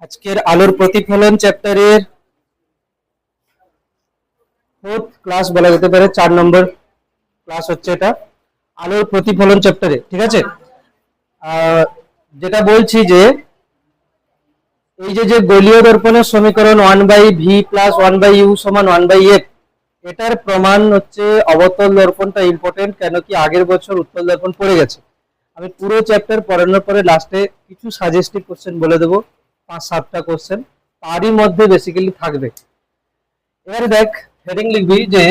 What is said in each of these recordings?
আজকের আলোর প্রতিফলন চ্যাপ্টারের ফোর্থ ক্লাস বলা যেতে পারে, 4 নম্বর ক্লাস হচ্ছে এটা আলোর প্রতিফলন চ্যাপ্টারে। ঠিক আছে, যেটা বলছি যে এই যে গোলীয় দর্পণের সমীকরণ 1/v প্লাস 1/u সমান 1/f, এটার প্রমাণ হচ্ছে অবতল দর্পণটা ইম্পর্টেন্ট। কেন কি আগের বছর উত্তল দর্পণ পড়ে গেছে। আমি পুরো চ্যাপ্টার পড়ানোর পরে লাস্টে কিছু সাজেস্টিভ কোশ্চেন বলে দেবো, 5-7টা কোশ্চেন তারই মধ্যে বেসিক্যালি থাকবে। এবারে দেখ, হেডিং লিখবি যে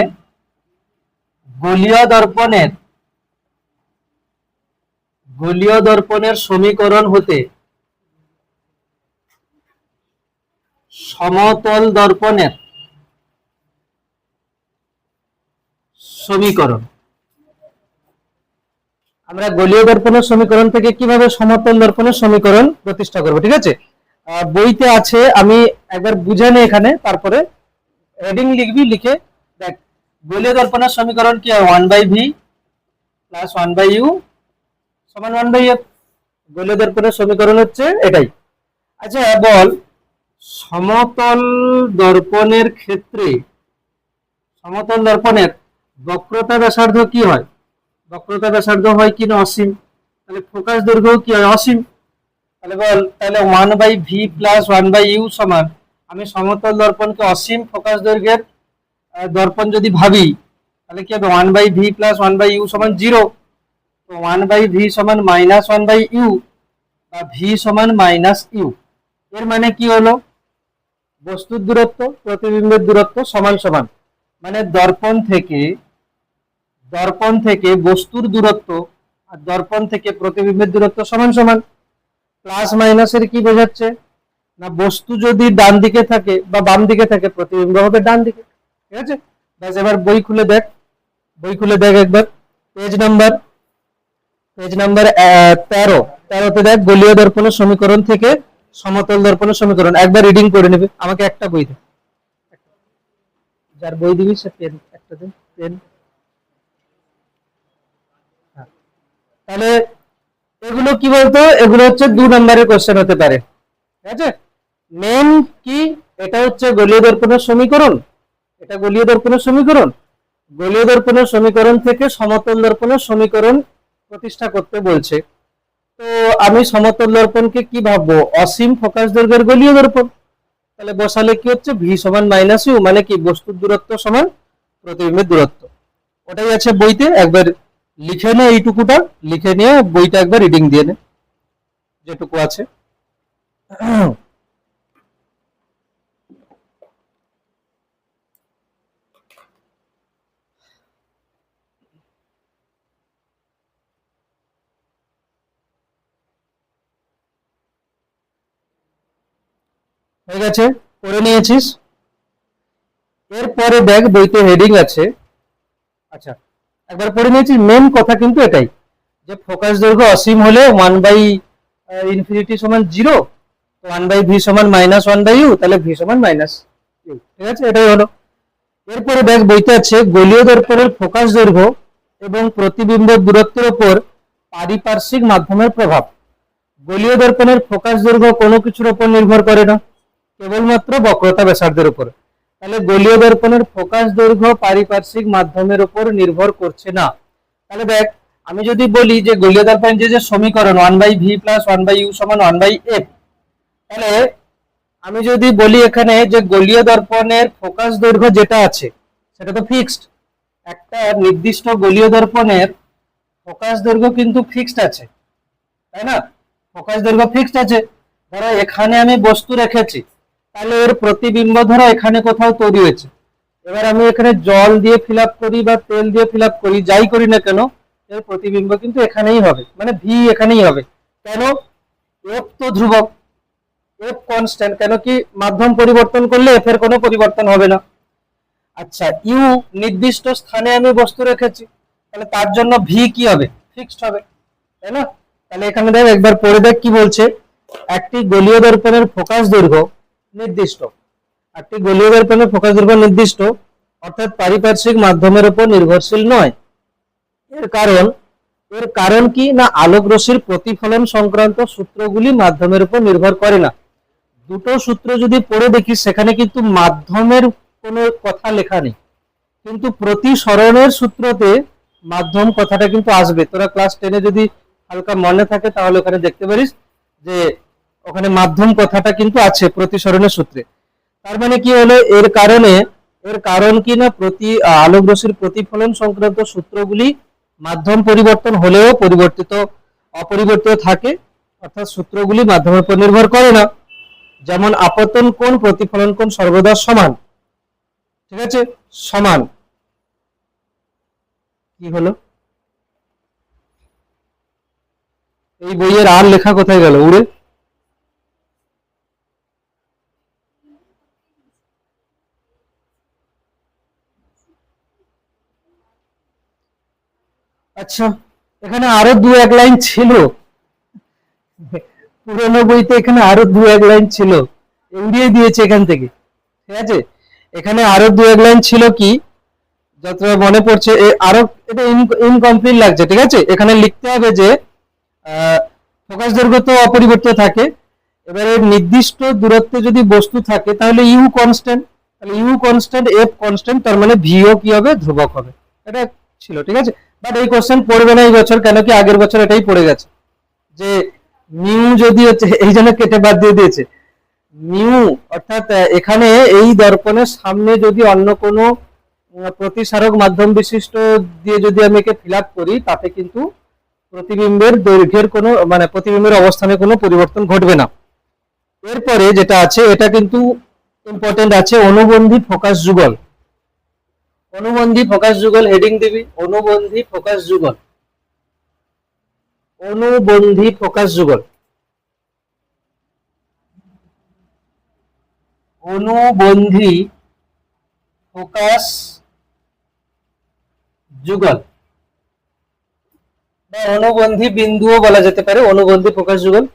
গোলীয় দর্পণের সমীকরণ হতে সমতল দর্পণের সমীকরণ। আমরা গোলীয় দর্পণের সমীকরণ থেকে কিভাবে সমতল দর্পণের সমীকরণ প্রতিষ্ঠা করব। ঠিক আছে, বইতে আছে, আমি একবার বুঝে নিই এখানে, তারপরে হেডিং লিখবি। লিখে দেখ, গোলীয় দর্পণের সমীকরণ কি হয়? 1/v প্লাস 1/u সমান 1/f। গোলীয় দর্পণের সমীকরণ হচ্ছে এটাই। আচ্ছা বল, সমতল দর্পণের ক্ষেত্রে সমতল দর্পণের বক্রতা ব্যাসার্ধ কি হয়? বক্রতা ব্যাসার্ধ হয় কি না অসীম। তাহলে ফোকাস দৈর্ঘ্য কি হয়? অসীম। তাহলে বল, তাহলে 1/v প্লাস 1/u সমান, আমি সমতল দর্পণকে অসীম ফোকাস দৈর্ঘ্যের দর্পণ যদি ভাবি, তাহলে কি হবে? 1/v প্লাস 1/u সমান 0। তো 1/v সমান মাইনাস 1/u বা v সমান মাইনাস ইউ। এর মানে কি হলো? বস্তুর দূরত্ব প্রতিবিম্বের দূরত্ব সমান সমান, মানে দর্পণ থেকে বস্তুর দূরত্ব আর দর্পণ থেকে প্রতিবিম্বের দূরত্ব সমান সমান। প্লাস মাইনাসের কি বোঝাচ্ছে না, বস্তু যদি ডান দিকে থাকে বা বাম দিকে থাকে, প্রতিবিম্ব হবে ডান দিকে। ঠিক আছে, ব্যাস। এবার বই খুলে দেখ একবার পেজ নাম্বার 13তে দেখ, গোলীয় দর্পণের সমীকরণ থেকে সমতল দর্পণের সমীকরণ। একবার রিডিং করে নেবে। আমাকে একটা বই দে, যার বই দিবি সে পেন একটা দিন, পেন। তাহলে এগুলো কি বলতো? এগুলো হচ্ছে 2 নম্বরের কোশ্চেন হতে পারে। ঠিক আছে, মেন কি, এটা হচ্ছে গোলীয় দর্পণের সমীকরণ। এটা গোলীয় দর্পণের সমীকরণ। গোলীয় দর্পণের সমীকরণ থেকে সমতল দর্পণের সমীকরণ প্রতিষ্ঠা করতে বলছে। তো আমি সমতল দর্পণকে কি ভাববো? অসীম ফোকাস দৈর্ঘ্যের গোলীয় দর্পণ। তাহলে বসালে কি হচ্ছে? ভি সমান মাইনাস ইউ, মানে কি বস্তুর দূরত্ব সমান প্রতিবিম্বের দূরত্ব। ওটাই আছে বইতে। একবার লিখে নে, এইটুকুটা লিখে নিয়ে বইটা একবার রিডিং দিয়ে নে যেটুকু আছে। হয়ে গেছে, পড়ে নিয়েছিস? এরপরে দেখ, বইতে হেডিং আছে। আচ্ছা, একবার পড়ে নিয়েছিস। মেন কথা কিন্তু এটাই যে ফোকাস দৈর্ঘ্য অসীম হলে 1/ইনফিনিটি সমান 0, 1/v সমান মাইনাস 1/u, তাহলে v সমান মাইনাস ইউ। ঠিক আছে, এটাই হলো। এরপরে দেখ, বইতে আছে গোলীয় দর্পণের ফোকাস দৈর্ঘ্য এবং প্রতিবিম্বের দূরত্বের উপর পারিপার্শ্বিক মাধ্যমের প্রভাব। গোলীয় দর্পণের ফোকাস দৈর্ঘ্য কোনো কিছুর উপর নির্ভর করে না, কেবলমাত্র বক্রতা ব্যাসার্ধের উপর। তাহলে গোলীয় দর্পণের ফোকাস দৈর্ঘ্য পারিপার্শ্বিক মাধ্যমের উপর নির্ভর করছে না। তাহলে দেখ, আমি যদি বলি যে গোলীয় দর্পণের যে সমীকরণ 1/v প্লাস 1/u সমান 1/f, তাহলে আমি যদি বলি এখানে যে গোলীয় দর্পণের ফোকাস দৈর্ঘ্য যেটা আছে সেটা তো ফিক্সড। একটা নির্দিষ্ট গোলীয় দর্পণের ফোকাস দৈর্ঘ্য কিন্তু ফিক্সড আছে, তাই না? ফোকাস দৈর্ঘ্য ফিক্সড আছে। ধরো এখানে আমি বস্তু রেখেছি, তাহলে এর প্রতিবিম্ব ধরো এখানে কোথাও তৈরি হয়েছে। এবার আমি এখানে জল দিয়ে ফিল আপ করি বা তেল দিয়ে ফিল আপ করি, যাই করি না কেন, এর প্রতিবিম্ব কিন্তু এখানেই হবে, মানে ভি এখানেই হবে। কেন? এফ তো ধ্রুবক, এফ কনস্ট্যান্ট। কেন কি মাধ্যম পরিবর্তন করলে এফ এর কোনো পরিবর্তন হবে না। আচ্ছা, ইউ নির্দিষ্ট স্থানে আমি বস্তু রেখেছি, তাহলে তার জন্য ভি কি হবে? ফিক্সড হবে, তাই না? তাহলে এখানে দেখ, একবার পড়ে দেখ কি বলছে। একটি গোলীয় দর্পণের ফোকাস দৈর্ঘ্য নির্দিষ্ট, অর্থাৎ পারিপার্শ্বিক মাধ্যমের উপর নির্ভরশীল নয়। এর কারণ কি না, আলোক রশ্মির প্রতিফলন সংক্রান্ত সূত্রগুলি মাধ্যমের উপর নির্ভর করে না। দুটো সূত্র যদি পড়ে দেখিস সেখানে কিন্তু মাধ্যমের কোনো কথা লেখা নেই, কিন্তু প্রতিসরণের সূত্রতে মাধ্যম কথাটা কিন্তু আসবে। তোরা ক্লাস 10-এ যদি হালকা মনে থাকে তাহলে ওখানে দেখতে পারিস যে ওখানে মাধ্যম কথাটা কিন্তু আছে প্রতিসরণের সূত্রে। তার মানে কি হলো, এর কারণ কি না, আলোক রশ্মির প্রতিফলন সংক্রান্ত সূত্রগুলি মাধ্যম পরিবর্তন হলেও অপরিবর্তিত থাকে, অর্থাৎ সূত্রগুলি মাধ্যমের উপর নির্ভর করে না। যেমন আপতন কোণ প্রতিফলন কোণ সর্বদা সমান, ঠিক আছে, সমান। কি হলো, এই বইয়ের আর লেখা কোথায় গেল, উড়ে? আচ্ছা, এখানে আরো দু এক লাইন ছিল, পুরোনো বইতে এখানে আরো দু এক লাইন ছিল, উড়িয়ে দিয়েছে এখান থেকে, ঠিক আছে। এখানে আরো দু এক লাইন ছিল, কি যত মনে পড়ছে, আরো এটা ইনকমপ্লিট লাগছে, ঠিক আছে। এখানে লিখতে হবে যে ফোকাস দৈর্ঘ্য তো অপরিবর্তিত থাকে, এবারে নির্দিষ্ট দূরত্বে যদি বস্তু থাকে তাহলে ইউ কনস্ট্যান্ট, তাহলে ইউ কনস্ট্যান্ট, এফ কনস্ট্যান্ট, তার মানে ভিও কি হবে, ধ্রুবক হবে। এটা ছিল, ঠিক আছে। বাট এই কোশ্চেন পড়বে না এই বছর, কেন কি আগের বছর এটাই পড়ে গেছে যে মিউ যদি হচ্ছে, এই জন্য কেটে বাদ দিয়ে দিয়েছে মিউ, অর্থাৎ এখানে এই দর্পণের সামনে যদি অন্য কোনো প্রতিসারক মাধ্যম বিশিষ্ট দিয়ে যদি আমি একে ফিল আপ করি, তাতে কিন্তু প্রতিবিম্বের দৈর্ঘ্যের কোনো মানে প্রতিবিম্বের অবস্থানে কোনো পরিবর্তন ঘটবে না। এরপরে যেটা আছে এটা কিন্তু ইম্পর্টেন্ট আছে, অনুবন্ধী ফোকাস যুগল। অনুবন্ধী ফোকাস যুগল হেডিং দিবি, অনুবন্ধী ফোকাস যুগল, অনুবন্ধী ফোকাস যুগল, অনুবন্ধী ফোকাস যুগল বা অনুবন্ধী বিন্দুও বলা যেতে পারে, অনুবন্ধী ফোকাস যুগল।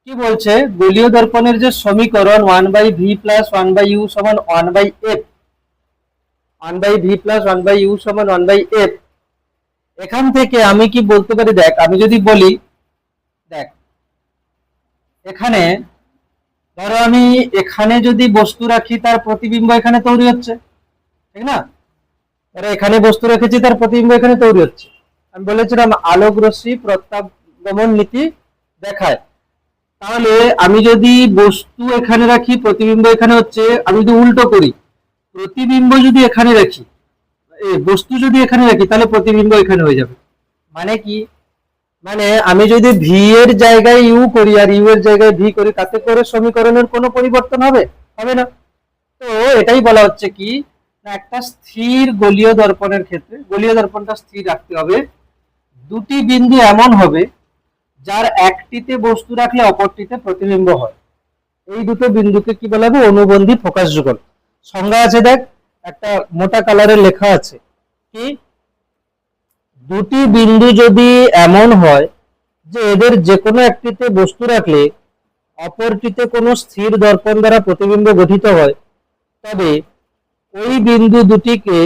কি বলছে, গোলীয় দর্পণের যে সমীকরণ 1/v প্লাস 1/u সমান 1/f, 1/v প্লাস 1/u সমান 1/f, এখান থেকে আমি কি বলতে পারি, দেখ আমি যদি বলি, দেখ এখানে ধরো আমি এখানে যদি বস্তু রাখি তার প্রতিবিম্ব এখানে তৈরি হচ্ছে, ঠিক না, এখানে বস্তু রেখেছি তার প্রতিবিম্ব এখানে তৈরি হচ্ছে। আমি বলেছিলাম আলোক রশ্মি প্রত্যাগমন নীতি দেখায়, তাহলে আমি যদি বস্তু এখানে রাখি প্রতিবিম্ব এখানে হচ্ছে, আমি যদি উল্টো করি, প্রতিবিম্ব যদি এখানে রাখি, বস্তু যদি এখানে রাখি, তাহলে প্রতিবিম্ব এখানে হয়ে যাবে। মানে কি, মানে আমি যদি ভি এর জায়গায় ইউ করি আর ইউ এর জায়গায় ভি করি, তাতে করে সমীকরণের কোনো পরিবর্তন হবে হবে না। তো এটাই বলা হচ্ছে কি, একটা স্থির গোলীয় দর্পণের ক্ষেত্রে গোলীয় দর্পণটা স্থির রাখতে হবে, দুটি বিন্দু এমন হবে যার একটিতে বস্তু রাখলে অপরটিতে প্রতিবিম্ব হয়, এই দুটো বিন্দুকে কি বলা হবে, অনুবন্ধী ফোকাস যুগল। সংজ্ঞা আছে, দেখ একটা মোটা কালারের লেখা আছে, কি দুটি বিন্দু যদি এমন হয় যে এদের যে কোনো একটিতে বস্তু রাখলে অপরটিতে কোনো স্থির দর্পণ দ্বারা প্রতিবিম্ব গঠিত হয়, তবে ওই বিন্দু দুটিকে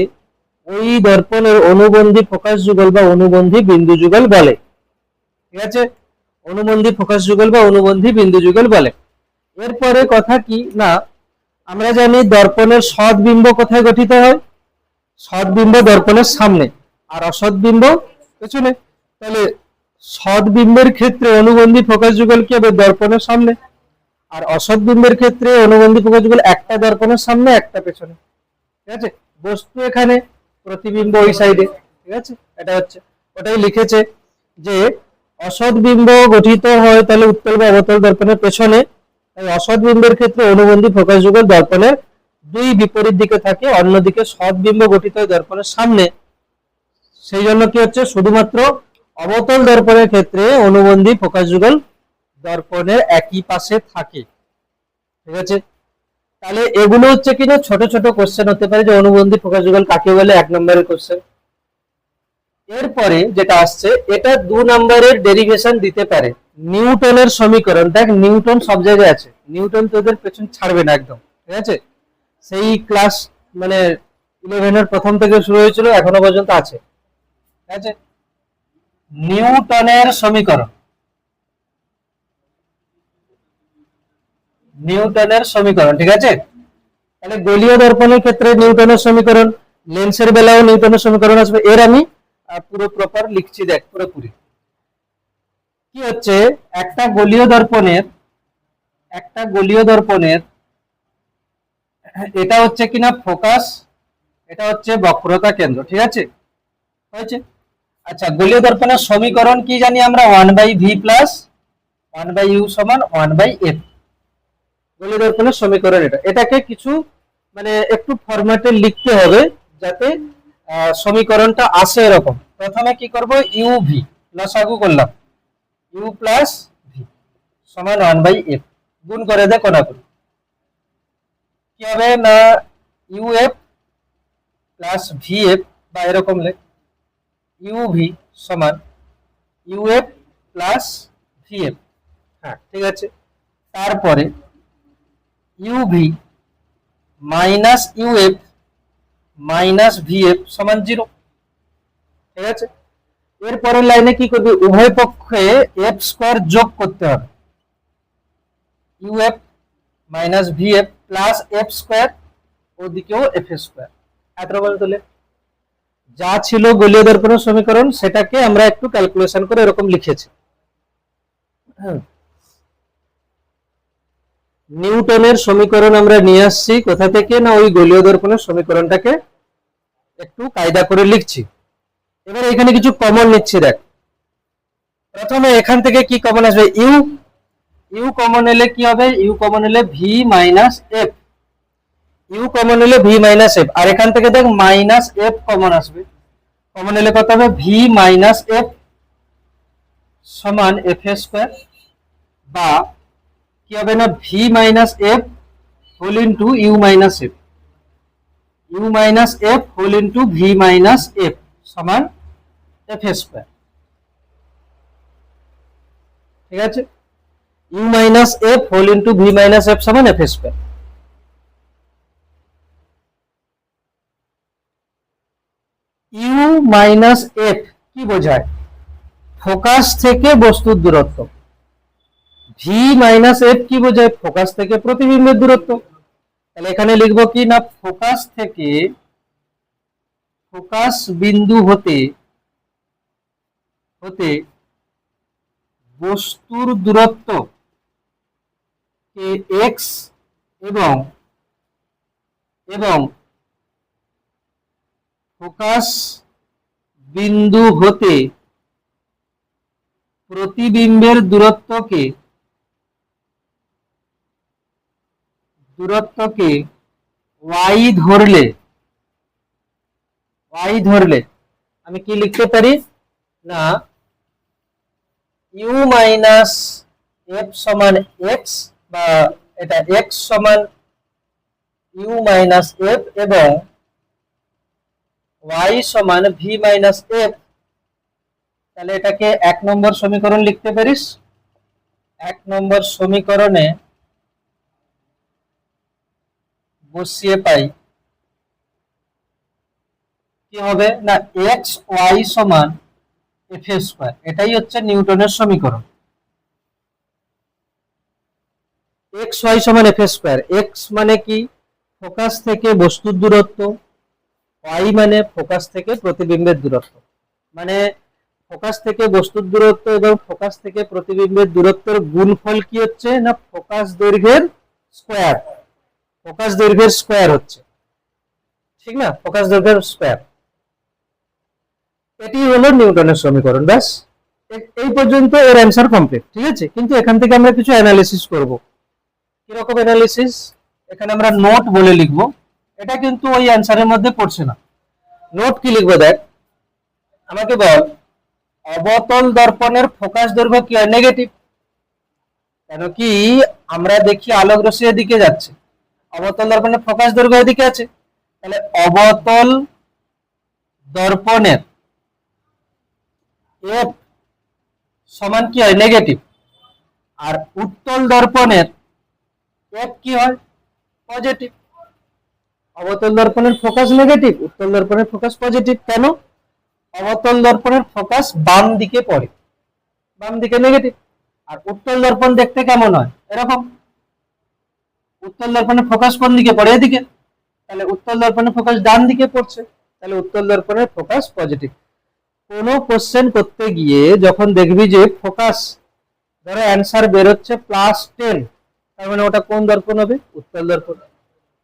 ওই দর্পণের অনুবন্ধী ফোকাস যুগল বা অনুবন্ধী বিন্দু যুগল বলে, ঠিক আছে, অনুবন্ধী ফোকাস যুগল বা অনুবন্ধী বিন্দু যুগল বলে। এরপরে কথা কি না, আমরা জানি দর্পণের সৎবিম্ব কোথায় গঠিত হয়, সৎবিম্ব দর্পণের সামনে আর অসৎবিম্ব পেছনে, তাহলে সৎবিম্বের ক্ষেত্রে অনুবন্ধী ফোকাস যুগল কি হবে, দর্পণের সামনে, আর অসৎবিম্বের ক্ষেত্রে অনুবন্ধী ফোকাস যুগল একটা দর্পণের সামনে একটা পেছনে, ঠিক আছে। বস্তু এখানে, প্রতিবিম্ব ওই সাইডে, ঠিক আছে, এটা হচ্ছে ওটাই লিখেছে যে অসৎ বিম্ব গঠিত হয় তাহলে উত্তল বা অবতল দর্পণের পেছনে, তাই অসৎ বিম্বের ক্ষেত্রে অনুবন্ধী ফোকাস যুগল দর্পণের দুই বিপরীত দিকে থাকে, অন্যদিকে সৎ বিম্ব গঠিত হয় দর্পণের সামনে, সেই জন্য কি হচ্ছে, শুধুমাত্র অবতল দর্পণের ক্ষেত্রে অনুবন্ধী ফোকাস যুগল দর্পণের একই পাশে থাকে, ঠিক আছে। তাহলে এগুলো হচ্ছে কিনা ছোট ছোট কোশ্চেন হতে পারে, যে অনুবন্ধী ফোকাস যুগল কাকে বলে, 1 নম্বরের কোশ্চেন। এরপরে যেটা আসছে, এটা 2 নম্বরের ডেরিভেশন দিতে পারে, নিউটনের সমীকরণ। দেখ নিউটন সব জায়গায় আছে, নিউটন তোদের পেছন ছাড়বে না একদম, ঠিক আছে, সেই ক্লাস মানে 11-এর প্রথম থেকে শুরু হয়েছিল এখনো পর্যন্ত আছে, ঠিক আছে। নিউটনের সমীকরণ, নিউটনের সমীকরণ, ঠিক আছে। তাহলে গোলীয় দর্পণের ক্ষেত্রে নিউটনের সমীকরণ, লেন্সের বেলাও নিউটনের সমীকরণ আসবে। এর আমি পুরো প্রপার লিখছি, দেখ পুরোপুরি কি হচ্ছে। একটা গোলীয় দর্পণের এটা হচ্ছে কিনা ফোকাস, এটা হচ্ছে বক্রতা কেন্দ্র, ঠিক আছে, হয়েছে। আচ্ছা, গোলীয় দর্পণের সমীকরণ কি জানি আমরা, 1/v প্লাস 1/u সমান 1/f। গোলীয় দর্পণের সমীকরণ এটাকে কিছু মানে একটু ফরম্যাটে লিখতে হবে যাতে সমীকরণটা আসে এরকম। প্রথমে কি করব, ইউভি লসাগু করলাম, ইউ প্লাস ভি সমান 1/f, গুণ করে দে কোনাকুনি। কি হবে না, ইউএফ প্লাস ভিএফ, বা এরকম লেখ, ইউভি সমান ইউএফ প্লাস ভিএফ। হ্যাঁ, ঠিক আছে। তারপরে UV minus UF minus VF সমান 0, ঠিক আছে। এরপরের লাইনে কি করবে, উভয় পক্ষে এফ স্কয়ার যোগ করতে হবে, U F minus V F plus F square, ওদিকেও এফ স্কয়ার। এত বলতে যা ছিল গোলীয় দর্পণের সমীকরণ সেটাকে আমরা একটু ক্যালকুলেশন করে এরকম লিখেছি। নিউটনের সমীকরণ আমরা নিয়ে আসছি কোথা থেকে না, ওই গোলীয় দর্পণের সমীকরণটাকে একটু কায়দা করে লিখছি। এবার এখানে কিছু কমন নিচ্ছি, দেখ প্রথমে এখান থেকে কি কমন আসবে, ইউ, ইউ কমন এলে কি হবে, ইউ কমন এলে V minus F, U common এলে ভি মাইনাস এফ, আর এখান থেকে দেখ মাইনাস এফ কমন আসবে, কমন এলে কত হবে, ভি মাইনাস এফ সমান এফ স্কয়ার, বা কি হবে না, V minus F whole into U minus F, U minus F whole into V minus F সমান এফ স্কয়ার, ঠিক আছে। U minus F whole into V minus F সমান F square. You minus F কি বোঝায়, focus থেকে বস্তুর দূরত্ব। V minus F কি বোঝায়, ফোকাস থেকে প্রতিবিম্বের দূরত্ব। তাহলে এখানে লিখবো কি না, ফোকাস থেকে, ফোকাস বিন্দু হতে হতে বস্তুর দূরত্ব কে এক্স এবং এবং ফোকাস বিন্দু হতে প্রতিবিম্বের দূরত্বকে ওয়াই ধরলে আমি কি লিখতে পারি না, ইউ মাইনাস এফ সমান এক্স, বা এটা এক্স সমান ইউ মাইনাস এফ এবং ওয়াই সমান ভি মাইনাস এফ। তাহলে এটাকে 1 নম্বর সমীকরণ লিখতে পারিস। 1 নম্বর সমীকরণে বসিয়ে পাই কি হবে না, এক্স ওয়াই সমান এফ স্কয়ার, এটাই হচ্ছে নিউটনের সমীকরণ। এক্স ওয়াই সমান এফ স্কয়ার, এক্স মানে কি, ফোকাস থেকে বস্তুর দূরত্ব, ওয়াই মানে ফোকাস থেকে প্রতিবিম্বের দূরত্ব, মানে ফোকাস থেকে বস্তুর দূরত্ব এবং ফোকাস থেকে প্রতিবিম্বের দূরত্বের গুণফল কি হচ্ছে না, ফোকাস দৈর্ঘ্যের স্কয়ার, ফোকাস দৈর্ঘ্যের স্কয়ার হচ্ছে, ঠিক না, ফোকাস দৈর্ঘ্যের স্কয়ার। এটি হলো নিউটনের সমীকরণ, ব্যাস এই পর্যন্ত এর অ্যান্সার কমপ্লিট, ঠিক আছে। কিন্তু এখান থেকে আমরা কিছু অ্যানালিসিস করব। কিরকম অ্যানালিসিস, এখানে আমরা নোট বলে লিখব, এটা কিন্তু ওই অ্যান্সারের মধ্যে পড়ছে না। নোট কি লিখবো দেখ, আমাকে বল অবতল দর্পণের ফোকাস দৈর্ঘ্য কি হয়, নেগেটিভ। কেন কি আমরা দেখি আলোক রশ্মি এদিকে যাচ্ছে, অবতল দর্পণের ফোকাস দৈর্ঘ্য এদিকে আছে, তাহলে অবতল দর্পণের এফ সমান কি হয়, নেগেটিভ। আর উত্তল দর্পণের এফ কি হয়, পজিটিভ। অবতল দর্পণের ফোকাস নেগেটিভ, উত্তল দর্পণের ফোকাস পজিটিভ। কেন, অবতল দর্পণের ফোকাস বাম দিকে পড়ে, বাম দিকে নেগেটিভ। আর উত্তল দর্পণ দেখতে কেমন হয়, এরকম। উত্তল দর্পণের ফোকাস কোন দিকে পড়ে? এদিকে। তাহলে উত্তল দর্পণের ফোকাস ডান দিকে পড়ছে, তাহলে উত্তল দর্পণের ফোকাস পজিটিভ। কোনো কোশ্চেন করতে গিয়ে যখন দেখবি যে ফোকাস, ধরো অ্যান্সার বেরোচ্ছে +10, তার মানে ওটা কোন দর্পণ হবে? উত্তল দর্পণ।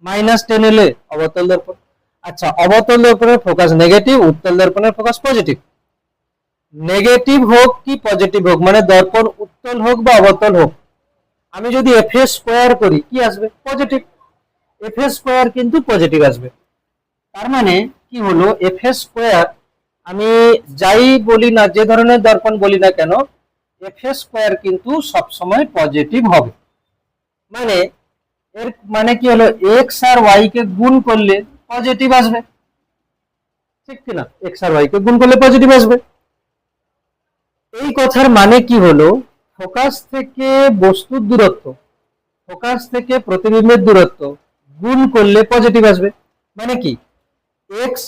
-10 এলে অবতল দর্পণ। আচ্ছা, অবতল দর্পণের ফোকাস নেগেটিভ, উত্তল দর্পণের ফোকাস পজিটিভ। নেগেটিভ হোক কি পজিটিভ হোক, মানে দর্পণ উত্তল হোক বা অবতল হোক, আমি যদি এফএ স্কোয়ার করি কি আসবে? পজিটিভ। এফএ স্কোয়ার কিন্তু পজিটিভ আসবে। তার মানে কি হলো, এফএ স্কোয়ার আমি যাই বলি না, যে ধরনের দর্পণ বলি না কেন, এফএ স্কোয়ার কিন্তু সবসময় পজিটিভ হবে। মানে এর মানে কি হলো, এক্স আর ওয়াই কে গুণ করলে পজিটিভ আসবে, ঠিক কিনা? এক্স আর ওয়াই কে গুণ করলে পজিটিভ আসবে। এই কথার মানে কি হলো, ফোকাস থেকে বস্তুর দূরত্ব, ফোকাস থেকে প্রতিবিম্বের দূরত্ব গুণ করলে পজিটিভ আসবে। মানে কি, এক্স,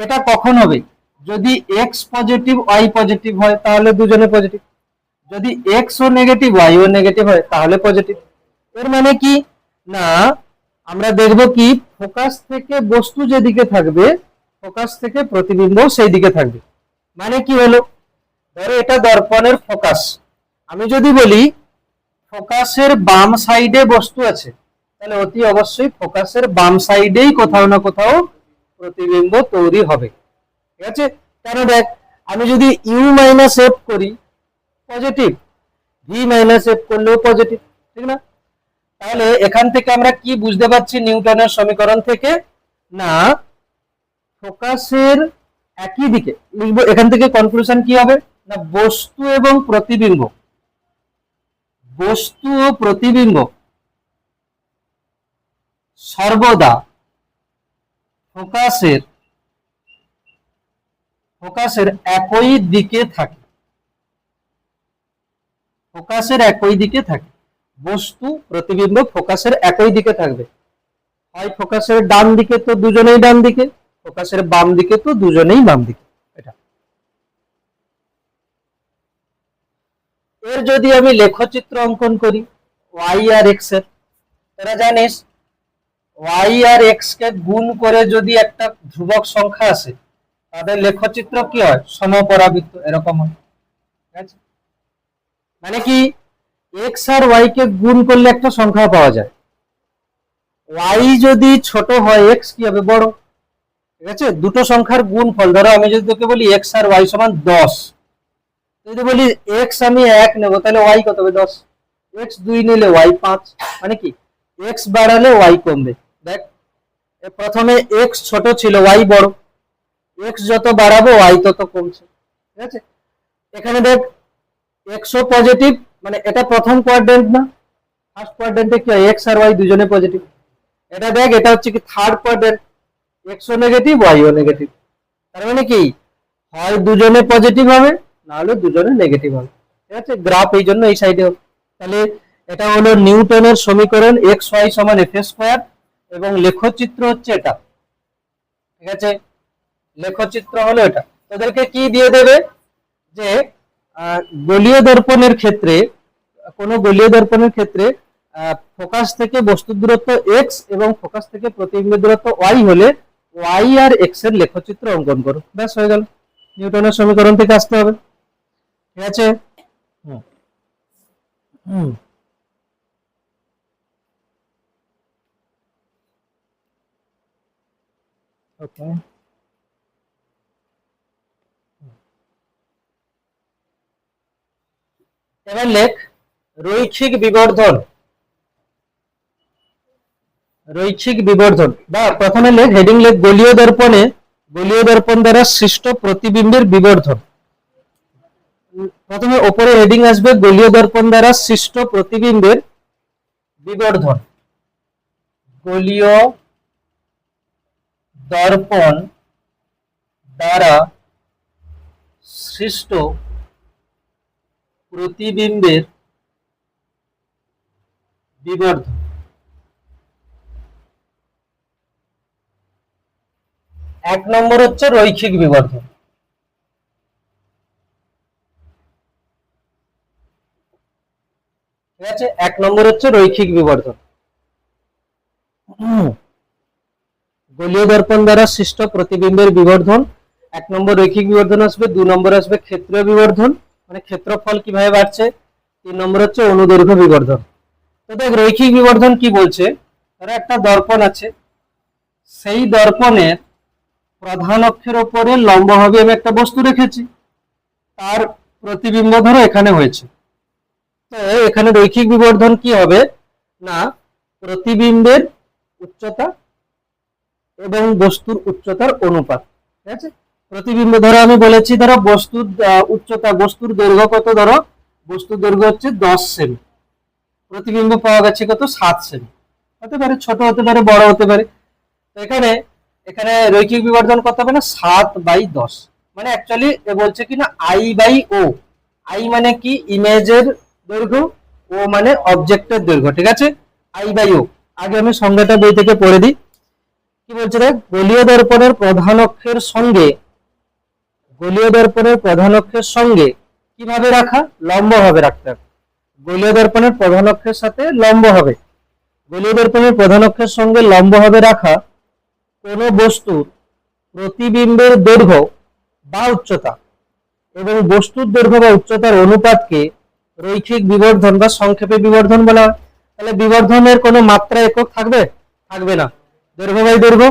এটা কখন হবে? যদি এক্স পজিটিভ ওয়াই পজিটিভ হয় তাহলে দুজনে পজিটিভ, যদি এক্স ও নেগেটিভ ওয়াই ও নেগেটিভ হয় তাহলে পজিটিভ। এর মানে কি না, আমরা দেখব কি, ফোকাস থেকে বস্তু যেদিকে থাকবে, ফোকাস থেকে প্রতিবিম্ব সেই দিকে থাকবে। মানে কি হলো, ধরো এটা দর্পণের ফোকাস, আমি যদি বলি ফোকাসের বাম সাইডে বস্তু আছে, তাহলে অতি অবশ্যই ফোকাসের বাম সাইডেই কোথাও না কোথাও প্রতিবিম্ব তৈরি হবে, ঠিক আছে? কেন, দেখ, আমি যদি ইউ মাইনাস এফ করি পজিটিভ, ভি মাইনাস এফ করলেও পজিটিভ, ঠিক না? তাহলে এখান থেকে আমরা কি বুঝতে পারছি নিউটনের সমীকরণ থেকে? না, ফোকাসের একই দিকে লিখবো, এখান থেকে কনক্লুশন কি হবে না, বস্তু এবং প্রতিবিম্ব, বস্তু ও প্রতিবিম্ব সর্বদা ফোকাসের ফোকাসের একই দিকে থাকে, ফোকাসের একই দিকে থাকে, বস্তু প্রতিবিম্ব ফোকাসের একই দিকে থাকবে। হয় ফোকাসের ডান দিকে তো দুজনেই ডান দিকে, ফোকাসের বাম দিকে তো দুজনেই বাম দিকে। এটা এর যদি আমি লেখচিত্র অঙ্কন করি ওয়াই আর এক্স এর, তোরা জানিস ওয়াই আর এক্স কে গুণ করে যদি একটা ধ্রুবক সংখ্যা আসে, তাদের লেখচিত্র কি হয়? সমপরাবৃত্ত, এরকম হয়, ঠিক আছে? মানে কি, এক্স আর ওয়াই কে গুণ করলে একটা সংখ্যা পাওয়া যায়, ওয়াই যদি ছোট হয় এক্স কি হবে? বড়, ঠিক আছে? দুটো সংখ্যার গুণফল, ধরো আমি যদি তোকে বলি এক্স আর ওয়াই সমান 10, যদি বলি এক্স আমি 1 নেব, তাহলে ওয়াই কত হবে? 10। এক্স 2 নিলে ওয়াই 5, মানে কি, এক্স বাড়ালে ওয়াই কমবে। দেখ, প্রথমে এক্স ছোট ছিল, ওয়াই বড়, এক্স যত বাড়াবো ওয়াই তত কমছে, ঠিক আছে? এখানে দেখ, এক্স ও পজিটিভ, মানে এটা প্রথম কোয়াড্রেন্ট না, ফার্স্ট কোয়াড্রেন্টে কি হয়, এক্স আর ওয়াই দুজনে পজিটিভ। এটা দেখ, এটা হচ্ছে কি থার্ড কোয়াড্রেন্ট, এক্স ও নেগেটিভ ওয়াই ও নেগেটিভ। তার মানে কি, হয় দুজনে পজিটিভ হবে, না হলে দুজনে নেগেটিভ হবে, ঠিক আছে? গ্রাফ এই জন্য এই সাইডে হবে। তাহলে এটা হলো নিউটনের সমীকরণ, এক্স ওয়াই সমান এফ স্কোয়ার, এবং লেখচিত্র হচ্ছে এটা, ঠিক আছে? লেখচিত্র হলো এটা। তোদেরকে কি দিয়ে দেবে, যে গোলীয় দর্পণের ক্ষেত্রে, কোনো গোলীয় দর্পণের ক্ষেত্রে ফোকাস থেকে বস্তুর দূরত্ব এক্স এবং ফোকাস থেকে প্রতিবিম্বের দূরত্ব ওয়াই হলে ওয়াই আর এক্স এর লেখচিত্র অঙ্কন করো, ব্যাস হয়ে গেল। নিউটনের সমীকরণ থেকে আসতে হবে, ঠিক আছে? হুম হুম ওকে, এবার লেখ রৈখিক বিবর্ধন, রৈখিক বিবর্ধন, বা প্রথমে লেখ, হেডিং লেখ গোলীয় দর্পণ দ্বারা সৃষ্ট প্রতিবিম্বের বিবর্ধন। প্রথমে ওপরে হেডিং আসবে গোলীয় দর্পণ দ্বারা সৃষ্ট প্রতিবিম্বের বিবর্ধন, গোলীয় দর্পণ দ্বারা সৃষ্ট প্রতিবিম্বের বিবর্ধন। এক নম্বর হচ্ছে রৈখিক বিবর্ধন, ঠিক আছে? এক নম্বর হচ্ছে রৈখিক বিবর্ধন। গোলীয় দর্পণ দ্বারা সৃষ্ট প্রতিবিম্বের বিবর্ধন, 1 নম্বর রৈখিক বিবর্ধন আসবে, 2 নম্বর আসবে ক্ষেত্রীয় বিবর্ধন, মানে ক্ষেত্রফল কিভাবে বাড়ছে, 3 নম্বর হচ্ছে অনুদৈর্ঘ্য বিবর্ধন। তো দেখ রৈখিক বিবর্ধন কি বলছে, ধরো একটা দর্পণ আছে, সেই দর্পণের প্রধান অক্ষের উপরে লম্বভাবে আমি একটা বস্তু রেখেছি, তার প্রতিবিম্ব ধরো এখানে হয়েছে। তো এখানে রৈখিক বিবর্ধন কি হবে না, প্রতিবিম্বের উচ্চতা এবং বস্তুর উচ্চতার অনুপাত। ঠিক আছে, প্রতিবিম্ব ধরো আমি বলেছি ধরো বস্তুর উচ্চতা, বস্তুর দৈর্ঘ্য কত, ধরো বস্তুর দৈর্ঘ্য হচ্ছে 10 সেমি, প্রতিবিম্ব পাওয়া গেছে কত 7 সেমি, হতে পারে ছোট হতে পারে বড় হতে পারে। তো এখানে এখানে রৈখিক বিবর্ধন কত হবে না 7/10, মানে অ্যাকচুয়ালি বলছে কিনা I/O, I মানে কি ইমেজের দৈর্ঘ্য, ও মানে অবজেক্টের দৈর্ঘ্য। ঠিক আছে, I/O। আগে আমি সংজ্ঞাটা বই থেকে পড়ে দিই। কি বলছে দেখ, গোলীয় দর্পণের প্রধান অক্ষের সঙ্গে, গোলীয় দর্পণের প্রধান অক্ষের সঙ্গে কিভাবে রাখা, লম্বভাবে রাখতে হবে। গোলীয় দর্পণের প্রধান অক্ষের সাথে লম্ব হবে, গোলীয় দর্পণের প্রধান অক্ষের সঙ্গে লম্বভাবে রাখা কোন বস্তুর প্রতিবিম্বের দৈর্ঘ্য বা উচ্চতা এবং বস্তুর দৈর্ঘ্য বা উচ্চতার অনুপাতকে রৈখিক বিবর্ধন বা সংক্ষেপে বিবর্ধন বলা হয়। তাহলে বিবর্ধনের কোনো মাত্রা একক থাকবে, থাকবে না, দৈর্ঘ্য বাই দৈর্ঘ্য,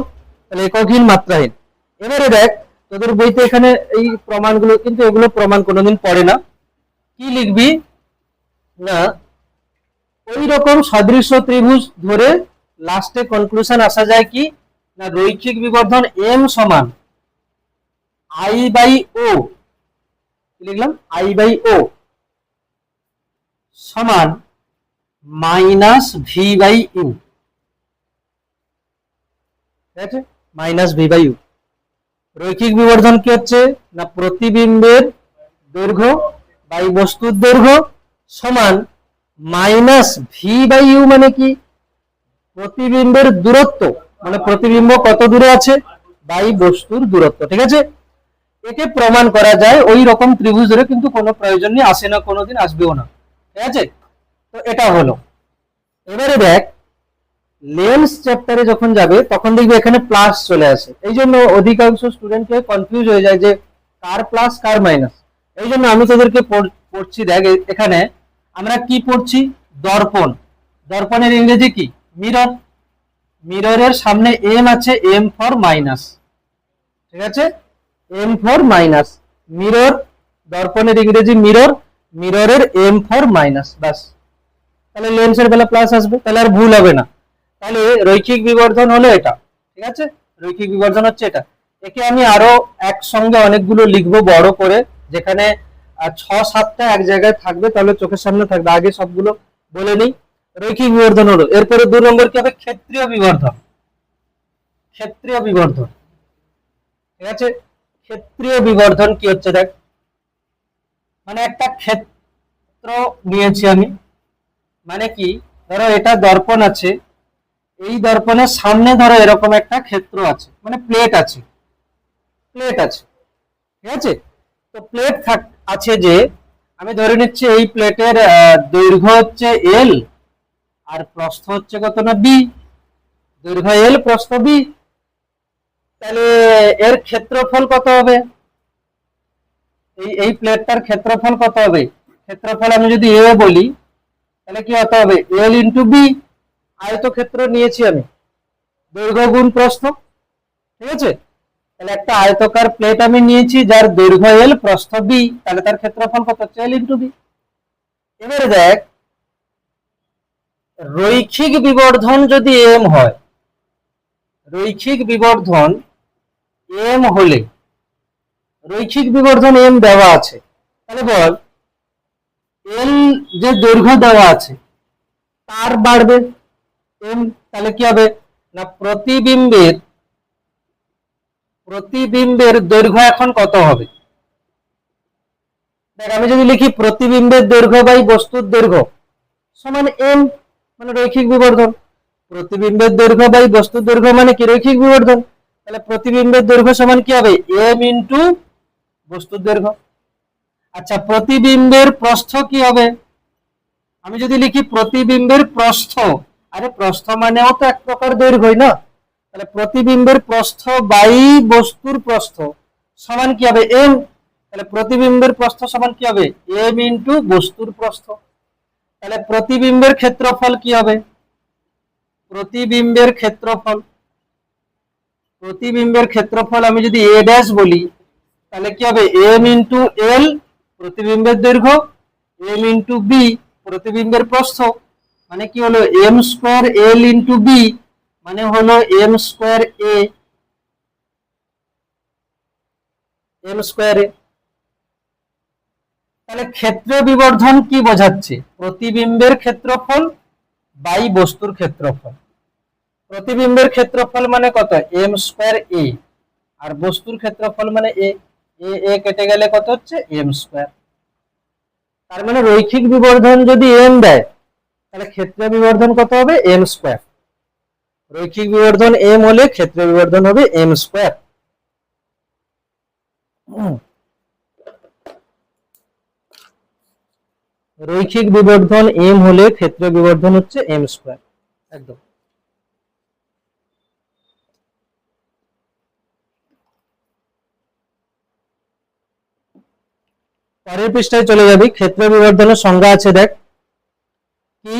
তাহলে এককহীন মাত্রাহীন। এবারে দেখ তোদের বইতে এখানে এই প্রমাণগুলো, কিন্তু এগুলো প্রমাণ কোনোদিন পড়ে না। কি লিখবি না, ওই রকম সদৃশ্য ত্রিভুজ ধরে লাস্টে কনক্লুশন আসা যায় কি না, রৈখিক বিবর্ধন m সমান I/O, লিখলাম I/O সমান -V/U। ঠিক আছে, -V/U। রৈখিক বিবর্ধন কি হচ্ছে না, প্রতিবিম্বের দৈর্ঘ্য বাই বস্তুর দৈর্ঘ্য সমান -V/U, মানে কি প্রতিবিম্বের দূরত্ব, মানে প্রতিবিম্ব কত দূরে আছে বাই বস্তুর দূরত্ব। ঠিক আছে, একে প্রমাণ করা যায় ওই রকম ত্রিভুজ ধরে, কিন্তু কোনো প্রয়োজন নেই, আসে না, কোনোদিন আসবেও না। ঠিক আছে, তো এটা হলো। এবারে দেখ লেন্স চ্যাপ্টারে যখন যাবে তখন দেখবে এখানে প্লাস চলে আসে, এই জন্য অধিকাংশ স্টুডেন্টকে কনফিউজ হয়ে যায় যে কার প্লাস কার মাইনাস। এই জন্য আমি তোদেরকে পড়ছি, দেখ এখানে আমরা কি পড়ছি, দর্পণ, দর্পণের ইংরেজি কি মিরর, মিররের সামনে এম আছে, এম ফর মাইনাস। ঠিক আছে, এম ফর মাইনাস, মিরর, দর্পণের ইংরেজি মিরর, মিররের এম ফর মাইনাস, বাস। তাহলে লেন্সের বেলা প্লাস আসবে, তাহলে আর ভুল হবে না। তাহলে রৈখিক বিবর্ধন হলো এটা। ঠিক আছে, রৈখিক বিবর্ধন হচ্ছে এটা। একে আমি আরো একসঙ্গে অনেকগুলো লিখবো বড় করে, যেখানে 6-7টা এক জায়গায় থাকবে, তাহলে চোখের সামনে থাকবে। আগে সবগুলো বলে নিই। রৈখিক বিবর্ধন হলো, এরপরে 2 নম্বর কি হবে, ক্ষেত্রীয় বিবর্ধন। ক্ষেত্রীয় বিবর্ধন, ঠিক আছে, ক্ষেত্রীয় বিবর্ধন কি হচ্ছে দেখ, মানে একটা ক্ষেত্র নিয়েছি আমি, মানে কি ধরো এটা দর্পণ আছে, এই দর্পণের সামনে ধরো এরকম একটা ক্ষেত্র আছে, মানে প্লেট আছে, প্লেট আছে। ঠিক আছে, তো প্লেট আছে, যে আমি ধরে নিচ্ছি এই প্লেটের দৈর্ঘ্য হচ্ছে এল আর প্রস্থ হচ্ছে কত না বি, দৈর্ঘ্য এল প্রস্থ বি। তাহলে এর ক্ষেত্রফল কত হবে, এই প্লেটটার ক্ষেত্রফল কত হবে, ক্ষেত্রফল আমি যদি এ বলি তাহলে কি হতে হবে, এল ইন্টু বি। আয়তক্ষেত্র নিয়েছি আমি, দৈর্ঘ্য গুণ প্রস্থ। ঠিক আছে, তাহলে একটা আয়তকার প্লেট আমি নিয়েছি যার দৈর্ঘ্য এল প্রস্থ বি, তাহলে তার ক্ষেত্রফল কত হচ্ছে এল ইন্টু বি। এবারে দেখ রৈখিক বিবর্ধন যদি এম হয়, রৈখিক বিবর্ধন এম হলে, রৈখিক বিবর্ধন এম দেওয়া আছে, তাহলে বল এল যে দৈর্ঘ্য দেওয়া আছে তার বাড়বে এম, তাহলে কি হবে না, প্রতিবিম্বের দৈর্ঘ্য এখন কত হবে, দেখ আমি যদি লিখি প্রতিবিম্বের দৈর্ঘ্য বাই বস্তুর দৈর্ঘ্য সমান এম, মানে রৈখিক বিবর্ধন। প্রতিবিম্বের দৈর্ঘ্য বাই বস্তুর দৈর্ঘ্য মানে কি রৈখিক বিবর্ধন, তাহলে প্রতিবিম্বের দৈর্ঘ্য সমান কি হবে, এম ইন্টু বস্তুর দৈর্ঘ্য। আচ্ছা, প্রতিবিম্বের প্রস্থ কি হবে, আমি যদি লিখি প্রতিবিম্বের প্রস্থ, আরে প্রস্থ মানেও তো এক প্রকার দৈর্ঘ্যই না, তাহলে প্রতিবিম্বের প্রস্থ বাই বস্তুর প্রস্থ সমান কি হবে এম, তাহলে প্রতিবিম্বের প্রস্থ সমান কি হবে এম ইন্টু বস্তুর প্রস্থ। তাহলে প্রতিবিম্বের ক্ষেত্রফল কি হবে, প্রতিবিম্বের ক্ষেত্রফল, প্রতিবিম্বের ক্ষেত্রফল আমি যদি এ ড্যাশ বলি তাহলে কি হবে এম ইন্টু এল প্রতিবিম্বের দৈর্ঘ্য, এম ইন্টু বি প্রতিবিম্বের প্রস্থ, মানে কি হলো M square L into B মানে হলো এম স্কোয়ার এ, এম স্কোয়ার এ। তাহলে ক্ষেত্র বিবর্ধন কি বোঝাচ্ছে, প্রতিবিম্বের ক্ষেত্রফল বাই বস্তুর ক্ষেত্রফল। প্রতিবিম্বের ক্ষেত্রফল মানে কত এম স্কোয়ার এ, আর বস্তুর ক্ষেত্রফল মানে এ, এ কেটে গেলে কত হচ্ছে এম স্কোয়ার। তার মানে রৈখিক বিবর্ধন যদি এম দেয় তাহলে ক্ষেত্র বিবর্ধন কত হবে এম স্কোয়ার, রৈখিক বিবর্ধন এম হলে ক্ষেত্র বিবর্ধন হবে এম স্কোয়ার। রৈখিক বিবর্ধন এম হলে ক্ষেত্র বিবর্ধন হচ্ছে এম স্কোয়ার একদম। পরের পৃষ্ঠায় চলে যাবি, ক্ষেত্র বিবর্ধনের সংজ্ঞা আছে দেখ কি,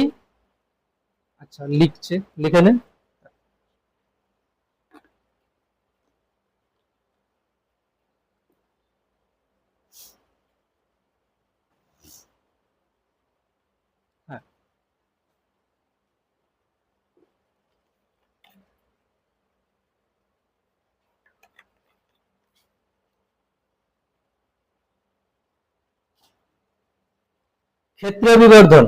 আচ্ছা লিখছে লিখে নে। হ্যাঁ, ক্ষেত্র বিবর্ধন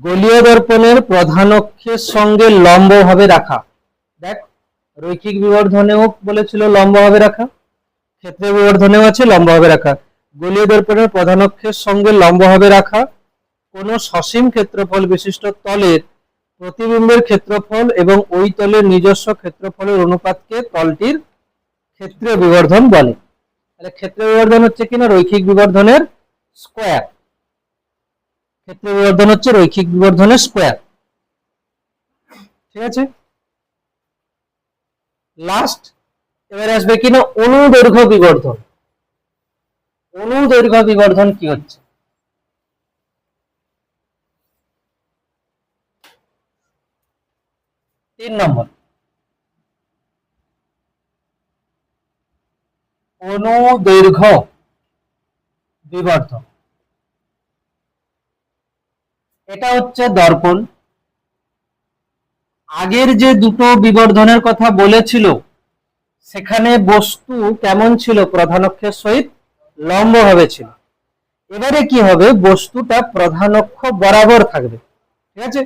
গোলীয় দর্পণের প্রধান অক্ষের সঙ্গে লম্বভাবে রাখা। দেখ রৈখিক বিবর্ধনেও বলেছিল লম্বভাবে রাখা, ক্ষেত্র বিবর্ধনেও আছে লম্বভাবে রাখা। গোলীয় দর্পণের প্রধান অক্ষের সঙ্গে লম্বভাবে রাখা কোন সসীম ক্ষেত্রফল বিশিষ্ট তলের প্রতিবিম্বের ক্ষেত্রফল এবং ওই তলের নিজস্ব ক্ষেত্রফলের অনুপাতকে তলটির ক্ষেত্র বিবর্ধন বলে। তাহলে ক্ষেত্র বিবর্ধন হচ্ছে কিনা রৈখিক বিবর্ধনের স্কোয়ার, ক্ষেত্র বিবর্ধন হচ্ছে রৈখিক বিবর্ধনের স্কোয়ার, ঠিক আছে। লাস্ট এবারে আসবে কিনা অনুদৈর্ঘ্য বিবর্ধন। অনুদৈর্ঘ্য বিবর্ধন কি হচ্ছে, 3 নম্বর অনুদৈর্ঘ্য বিবর্ধন। এটা হচ্ছে দর্পণ, আগের যে দুটো বিবর্ধনের কথা বলেছিল সেখানে বস্তু কেমন ছিল, প্রধান অক্ষের সহিত লম্বভাবে ছিল। এবারে কি হবে, বস্তুটা প্রধান অক্ষ বরাবর থাকবে, ঠিক আছে।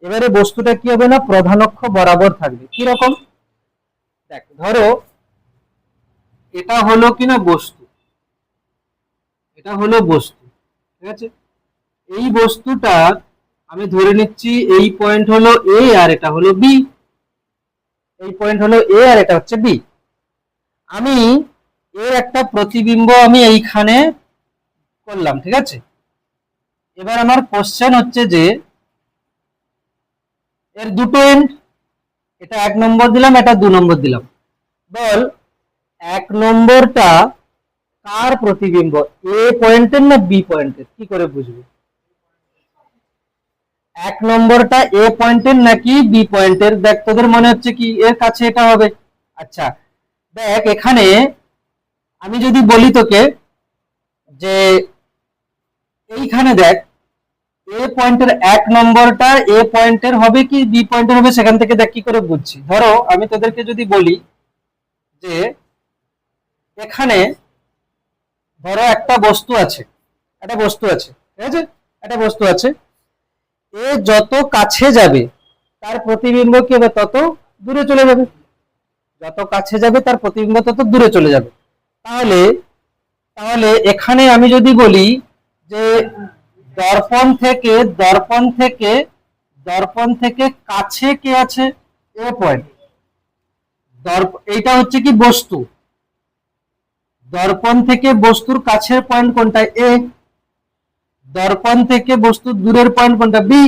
এবারে বস্তুটা কি হবে না প্রধান অক্ষ বরাবর থাকবে, কি রকম দেখ, ধরো এটা হলো কিনা বস্তু, এটা হলো বস্তু, ঠিক আছে। এই বস্তুটা আমি ধরে নিচ্ছি এই পয়েন্ট হলো এ আর এটা হলো বি, এই পয়েন্ট হলো এ আর এটা হচ্ছে বি। আমি এর একটা প্রতিবিম্ব আমি এইখানে করলাম, ঠিক আছে। এবার আমার কোশ্চেন হচ্ছে যে এর দুটো এন্ড, এটা 1 নম্বর দিলাম, এটা 2 নম্বর দিলাম, বল 1 নম্বরটা কার প্রতিবিম্ব, এ পয়েন্টের না বি পয়েন্টের, কি করে বুঝবো 1 নম্বরটা এ পয়েন্টের নাকি বি পয়েন্টের? দেখ তোদের মনে হচ্ছে কি এর কাছে এটা হবে, আচ্ছা দেখ এখানে আমি যদি বলি তোকে যে এইখানে দেখ এ পয়েন্টের 1 নম্বরটা এ পয়েন্টের হবে কি বি পয়েন্টের হবে, সেখান থেকে দেখ কি করে বুঝছি। ধরো আমি তোদেরকে যদি বলি যে এখানে ধরো একটা বস্তু আছে, একটা বস্তু আছে, ঠিক আছে, একটা বস্তু আছে, এ যত কাছে যাবে তার প্রতিবিম্ব কি হবে তত দূরে চলে যাবে, যত কাছে যাবে তার প্রতিবিম্ব তত দূরে চলে যাবে। তাহলে তাহলে এখানে আমি যদি বলি যে দর্পণ থেকে দর্পণ থেকে দর্পণ থেকে কাছে কে আছে, এ পয়েন্ট, এইটা হচ্ছে কি বস্তু, দর্পণ থেকে বস্তুর কাছের পয়েন্ট কোনটা এ, দর্পণ থেকে বস্তুর দূরের পয়েন্ট কোনটা বি।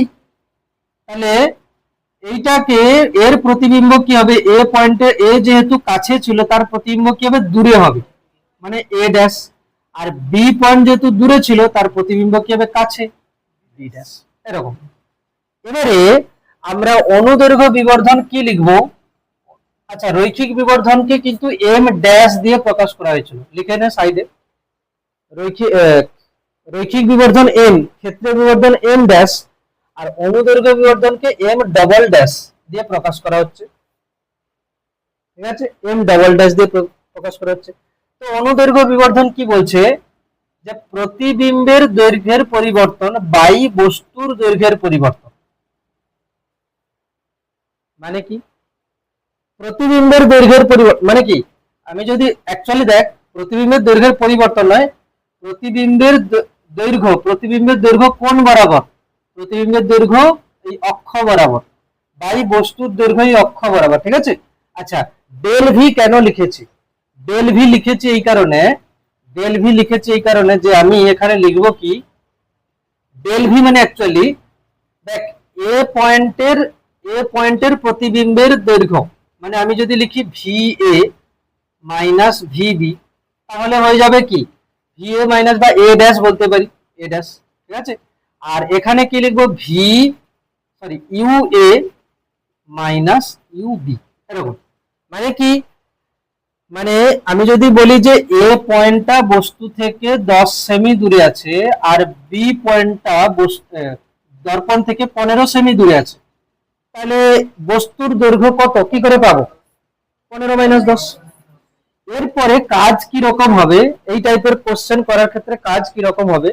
তাহলে এইটাকে এর প্রতিবিম্ব কি হবে, এ পয়েন্টে এ যেহেতু কাছে ছিল তার প্রতিবিম্ব কি হবে, দূরে হবে, মানে a dash. R B point যেহেতু দূরে ছিল তার প্রতিবিম্ব কি হবে, কাছে, বি ড্যাশ। এরকম। এবারে আমরা অনুদৈর্ঘ্য বিবর্ধন কি লিখবো? আচ্ছা, রৈখিক বিবর্ধনকে কিন্তু এম ড্যাশ দিয়ে প্রকাশ করা হয়েছিল, লিখে নে সাইডে। রৈখিক রৈখিক বিবর্ধন এম, ক্ষেত্রীয় বিবর্ধন এম ড্যাশ, আর অনুদৈর্ঘ্য বিবর্ধনকে এম ডবল ড্যাশ দিয়ে প্রকাশ করা হচ্ছে। ঠিক আছে, এম ডবল ড্যাশ দিয়ে প্রকাশ করা হচ্ছে। তো অনুদৈর্ঘ্য বিবর্ধন কি বলছে, যে প্রতিবিম্বের দৈর্ঘ্যের পরিবর্তন বাই বস্তুর দৈর্ঘ্যের পরিবর্তন। মানে কি প্রতিবিম্বের দৈর্ঘ্যের পরিবর্তন মানে কি, আমি যদি অ্যাকচুয়ালি দেখ, প্রতিবিম্বের দৈর্ঘ্যের পরিবর্তন নয়, প্রতিবিম্বের দৈর্ঘ্য কোন বরাবর, প্রতিবিম্বের দৈর্ঘ্য এই অক্ষ বরাবর, বাই বস্তুর দৈর্ঘ্য এই অক্ষ বরাবর। ঠিক আছে। আচ্ছা, ডেল ভি কেন লিখেছি, ডেল ভি লিখেছি এই কারণে যে আমি এখানে লিখবো কি, ডেল ভি মানে অ্যাকচুয়ালি দেখ, এ পয়েন্টের প্রতিবিম্বের দৈর্ঘ্য, মানে আমি যদি লিখি V A minus V B, তাহলে হয়ে যাবে কি, ভি এ মাইনাস বা এ ড্যাশ বলতে পারি, এ ড্যাশ। ঠিক আছে। আর এখানে কি লিখবো, U A minus U B, এরকম। মানে কি, মানে আমি যদি বলি যে এ পয়েন্টটা বস্তু থেকে 10 সেমি দূরে আছে, আর বি পয়েন্টটা দর্পণ থেকে 15 সেমি দূরে আছে, তাহলে বস্তুর দৈর্ঘ্য কত কি করে পাবো, 15 - 10। এরপরে কাজ কি রকম হবে, এই টাইপের কোশ্চেন করার ক্ষেত্রে কাজ কি রকম হবে,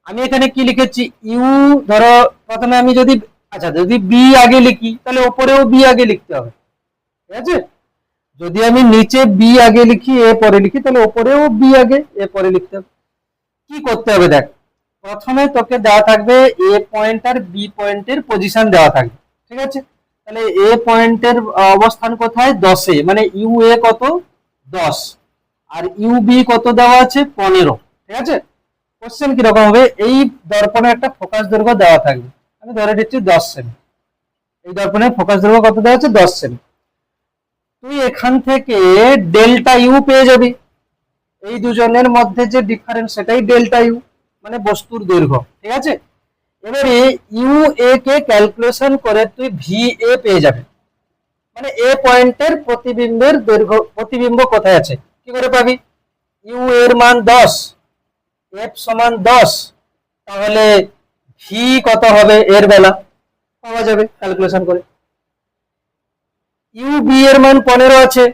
আমি এখানে কি লিখেছি, ইউ, ধরো প্রথমে আমি যদি, আচ্ছা যদি বি আগে লিখি তাহলে ওপরেও বি আগে লিখতে হবে। ঠিক আছে। যদি আমি নিচে বি আগে লিখি এ পরে লিখি, তাহলে ওপরেও বি আগে এ পরে লিখতে হবে। কি করতে হবে দেখ, প্রথমে তোকে দেওয়া থাকবে এ পয়েন্ট আর বি পয়েন্টের পজিশন দেওয়া থাকবে। ঠিক আছে। তাহলে এ পয়েন্টের অবস্থান কোথায়, 10-এ, মানে ইউ এ কত, 10, আর ইউ বি কত দেওয়া আছে, 15। ঠিক আছে। কোশ্চেন কিরকম হবে, এই দর্পণে একটা ফোকাস দৈর্ঘ্য দেওয়া থাকবে, আমি ধরে দিচ্ছি 10 সেমি। এই দর্পণের ফোকাস দৈর্ঘ্য কত দেওয়া আছে, 10 সেমি। তুই এখান থেকে ডেল্টা ইউ পেয়ে যাবি, এই দুজনের মধ্যে যে ডিফারেন্স সেটাই ডেল্টা ইউ, মানে বস্তুর দৈর্ঘ্য। ঠিক আছে। এবারে ইউ এ কে ক্যালকুলেশন করে তুই ভি এ পেয়ে যাবে, মানে এ পয়েন্টের প্রতিবিম্বের দৈর্ঘ্য, প্রতিবিম্ব কোথায় আছে কি করে পাবি, ইউ এর মান 10, এফ সমান 10, তাহলে ভি কত হবে এর বেলা পাওয়া যাবে ক্যালকুলেশন করে। ইউ বি এর মান 15 আছে,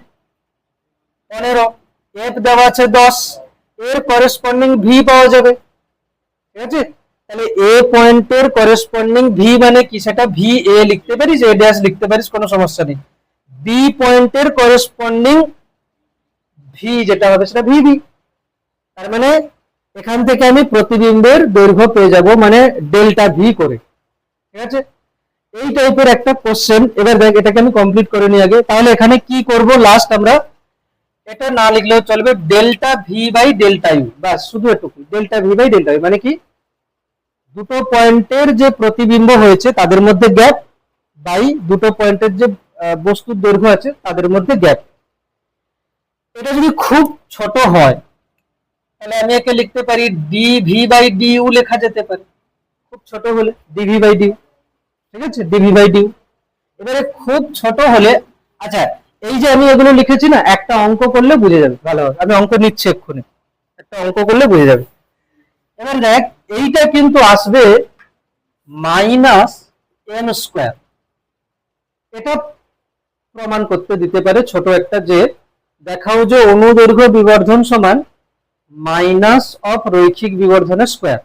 15, এফ দেওয়া আছে 10, এর করেসপন্ডিং ভি পাওয়া যাবে। ঠিক আছে। তাহলে এ পয়েন্টের করেসপন্ডিং ভি মানে কি, সেটা ভি এ লিখতে পারিস, এ ড্যাশ লিখতে পারিস, কোনো সমস্যা নেই। বি পয়েন্টের করেসপন্ডিং ভি যেটা হবে সেটা ভি বি। তার মানে এখান থেকে আমি প্রতিবিম্বের দৈর্ঘ্য পেয়ে যাব, মানে ডেল্টা ভি করে। ঠিক আছে। এই টাইপের একটা কোশ্চেন। এবার দেখ, এটাকে আমি কমপ্লিট করে নিই আগে। তাহলে এখানে কি করব, লাস্ট আমরা এটা না লিখলেও চলবে, delta V by delta U, বাস শুধু এটুকু, delta V by delta U মানে কি, দুটো পয়েন্টের যে প্রতিবিম্ব হয়েছে তাদের মধ্যে গ্যাপ, বাই দুটো পয়েন্টের যে বস্তুর দৈর্ঘ্য আছে তাদের মধ্যে গ্যাপ। এটা যদি খুব ছোট হয় তাহলে আমি একে লিখতে পারি D V by D U লেখা যেতে পারে, খুব ছোট হলে ডিভি বাই ডিউ। ঠিক আছে, ডিভি বাই ডিউ। এবারে খুব ছোট হলে, আচ্ছা এই যে আমি এগুলো লিখেছি না, একটা অঙ্ক করলে বুঝে যাবে ভালোভাবে, আমি অঙ্ক নিচ্ছি এক্ষুনি, একটা অঙ্ক করলে বুঝে যাবে। এবার দেখ, এইটা কিন্তু আসবে মাইনাস এম স্কোয়ার, এটা প্রমাণ করতে দিতে পারে ছোট একটা, যে দেখাও যে অনুদৈর্ঘ্য বিবর্ধন সমান মাইনাস অফ রৈখিক বিবর্ধনের স্কোয়ার।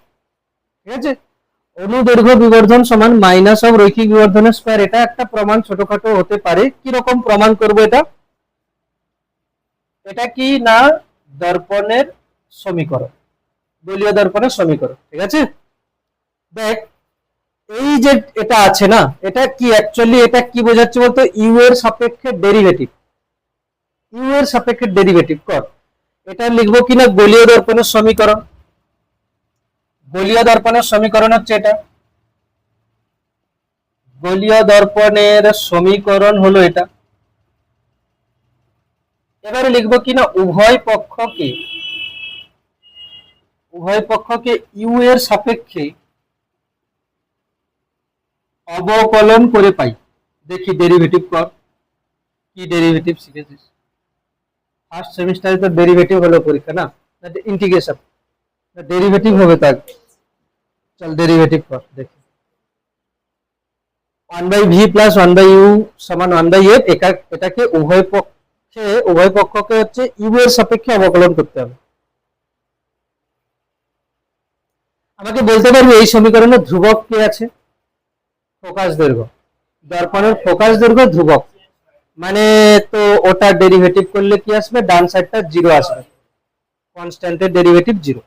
ঠিক আছে। অনুদৈর্ঘ্য বিবর্ধন সমান মাইনাস অফ রৈখিক বিবর্ধনের স্কোয়ার, এটা একটা প্রমাণ ছোটখাটো হতে পারে। কি রকম প্রমাণ করব এটা, এটা কি না, দর্পণের সমীকরণ, গোলীয় দর্পণের সমীকরণ। ঠিক আছে। দেখ, এই যে এটা আছে না, এটা কি অ্যাকচুয়ালি, এটা কি বোঝাচ্ছে বলতো, ইউ এর সাপেক্ষে ডেরিভেটিভ, ইউ এর সাপেক্ষে ডেরিভেটিভ কর। এটা লিখবো কিনা গোলীয় দর্পণের সমীকরণ, গোলীয় দর্পণের সমীকরণ হচ্ছে এটা, গোলীয় দর্পণের সমীকরণ হলো এটা। এবারে লিখবো কিনা উভয় পক্ষকে ইউ এর সাপেক্ষে অবকলন করে পাই। দেখি ডেরিভেটিভ কর, কি ডেরিভেটিভ শিখেছিস? ফার্স্ট সেমিস্টারে তো ডেরিভেটিভ হলো পরীক্ষা, না ইন্টিগ্রেশন, ডেরিভেটিভ হবে তার। চল ডেরিভেটিভ কর দেখি। 1/v প্লাস 1/u সমান 1/f, এটাকে উভয় পক্ষকে হচ্ছে ইউ এর সাপেক্ষে অবকলন করতে হবে। আমাকে বলতে পারবি এই সমীকরণে ধ্রুবক কি আছে? ফোকাস দৈর্ঘ্য। দর্পণের ফোকাস দৈর্ঘ্য ধ্রুবক, মানে তো ওটা ডেরিভেটিভ করলে কি আসবে? ডান সাইডটা জিরো আসবে, কনস্ট্যান্টের ডেরিভেটিভ জিরো।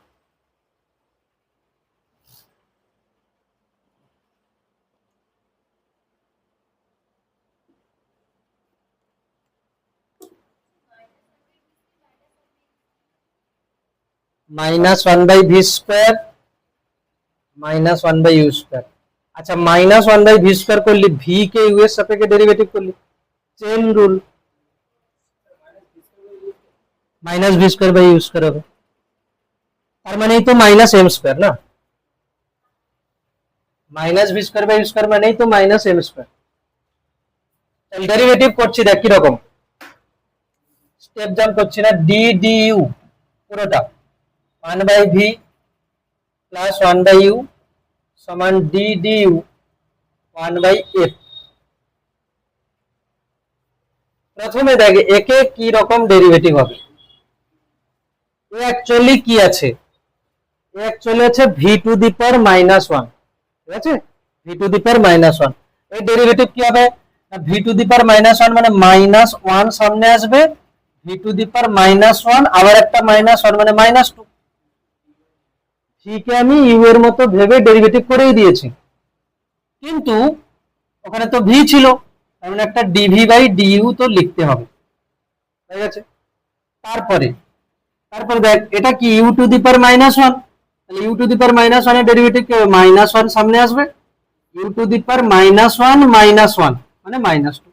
-1/v² -1/u²। আচ্ছা, -1/v² করলি, ভি কে ইউ এর সাপেক্ষে ডেরিভেটিভ করলি, চেন রুল, -v²/u² হবে। তার মানে তো -m², না? -v²/u² মানেই তো -m²। ডেরিভেটিভ করছি, দেখ কি রকম স্টেপ জাম্প করছি না। ডি ডিইউ পুরোটা 1/v প্লাস 1/u সমান ডি ডিইউ 1/f। প্রথমে দেখ একে কি রকম ডেরিভেটিভ হবে। এ অ্যাকচুয়ালি কি আছে? এ অ্যাকচুয়ালি আছে v⁻⁻1, ঠিক আছে? v⁻⁻1 এই ডেরিভেটিভ কি হবে? v⁻⁻1 মানে -1 সামনে আসবে, v⁻⁻1 আবার একটা -1 মানে -2। ঠিক আমি ইউ এর মতো ভেবে ডেরিভেটিভ করেই দিয়েছি, কিন্তু ওখানে তো ভি ছিল, তার মানে একটা dv/du তো লিখতে হবে, ঠিক আছে? তারপরে দেখ এটা কি u⁻⁻1, তাহলে u⁻⁻1 এর ডেরিভেটিভ কি হবে? -1 সামনে আসবে, u⁻⁻1 -1 মানে -2,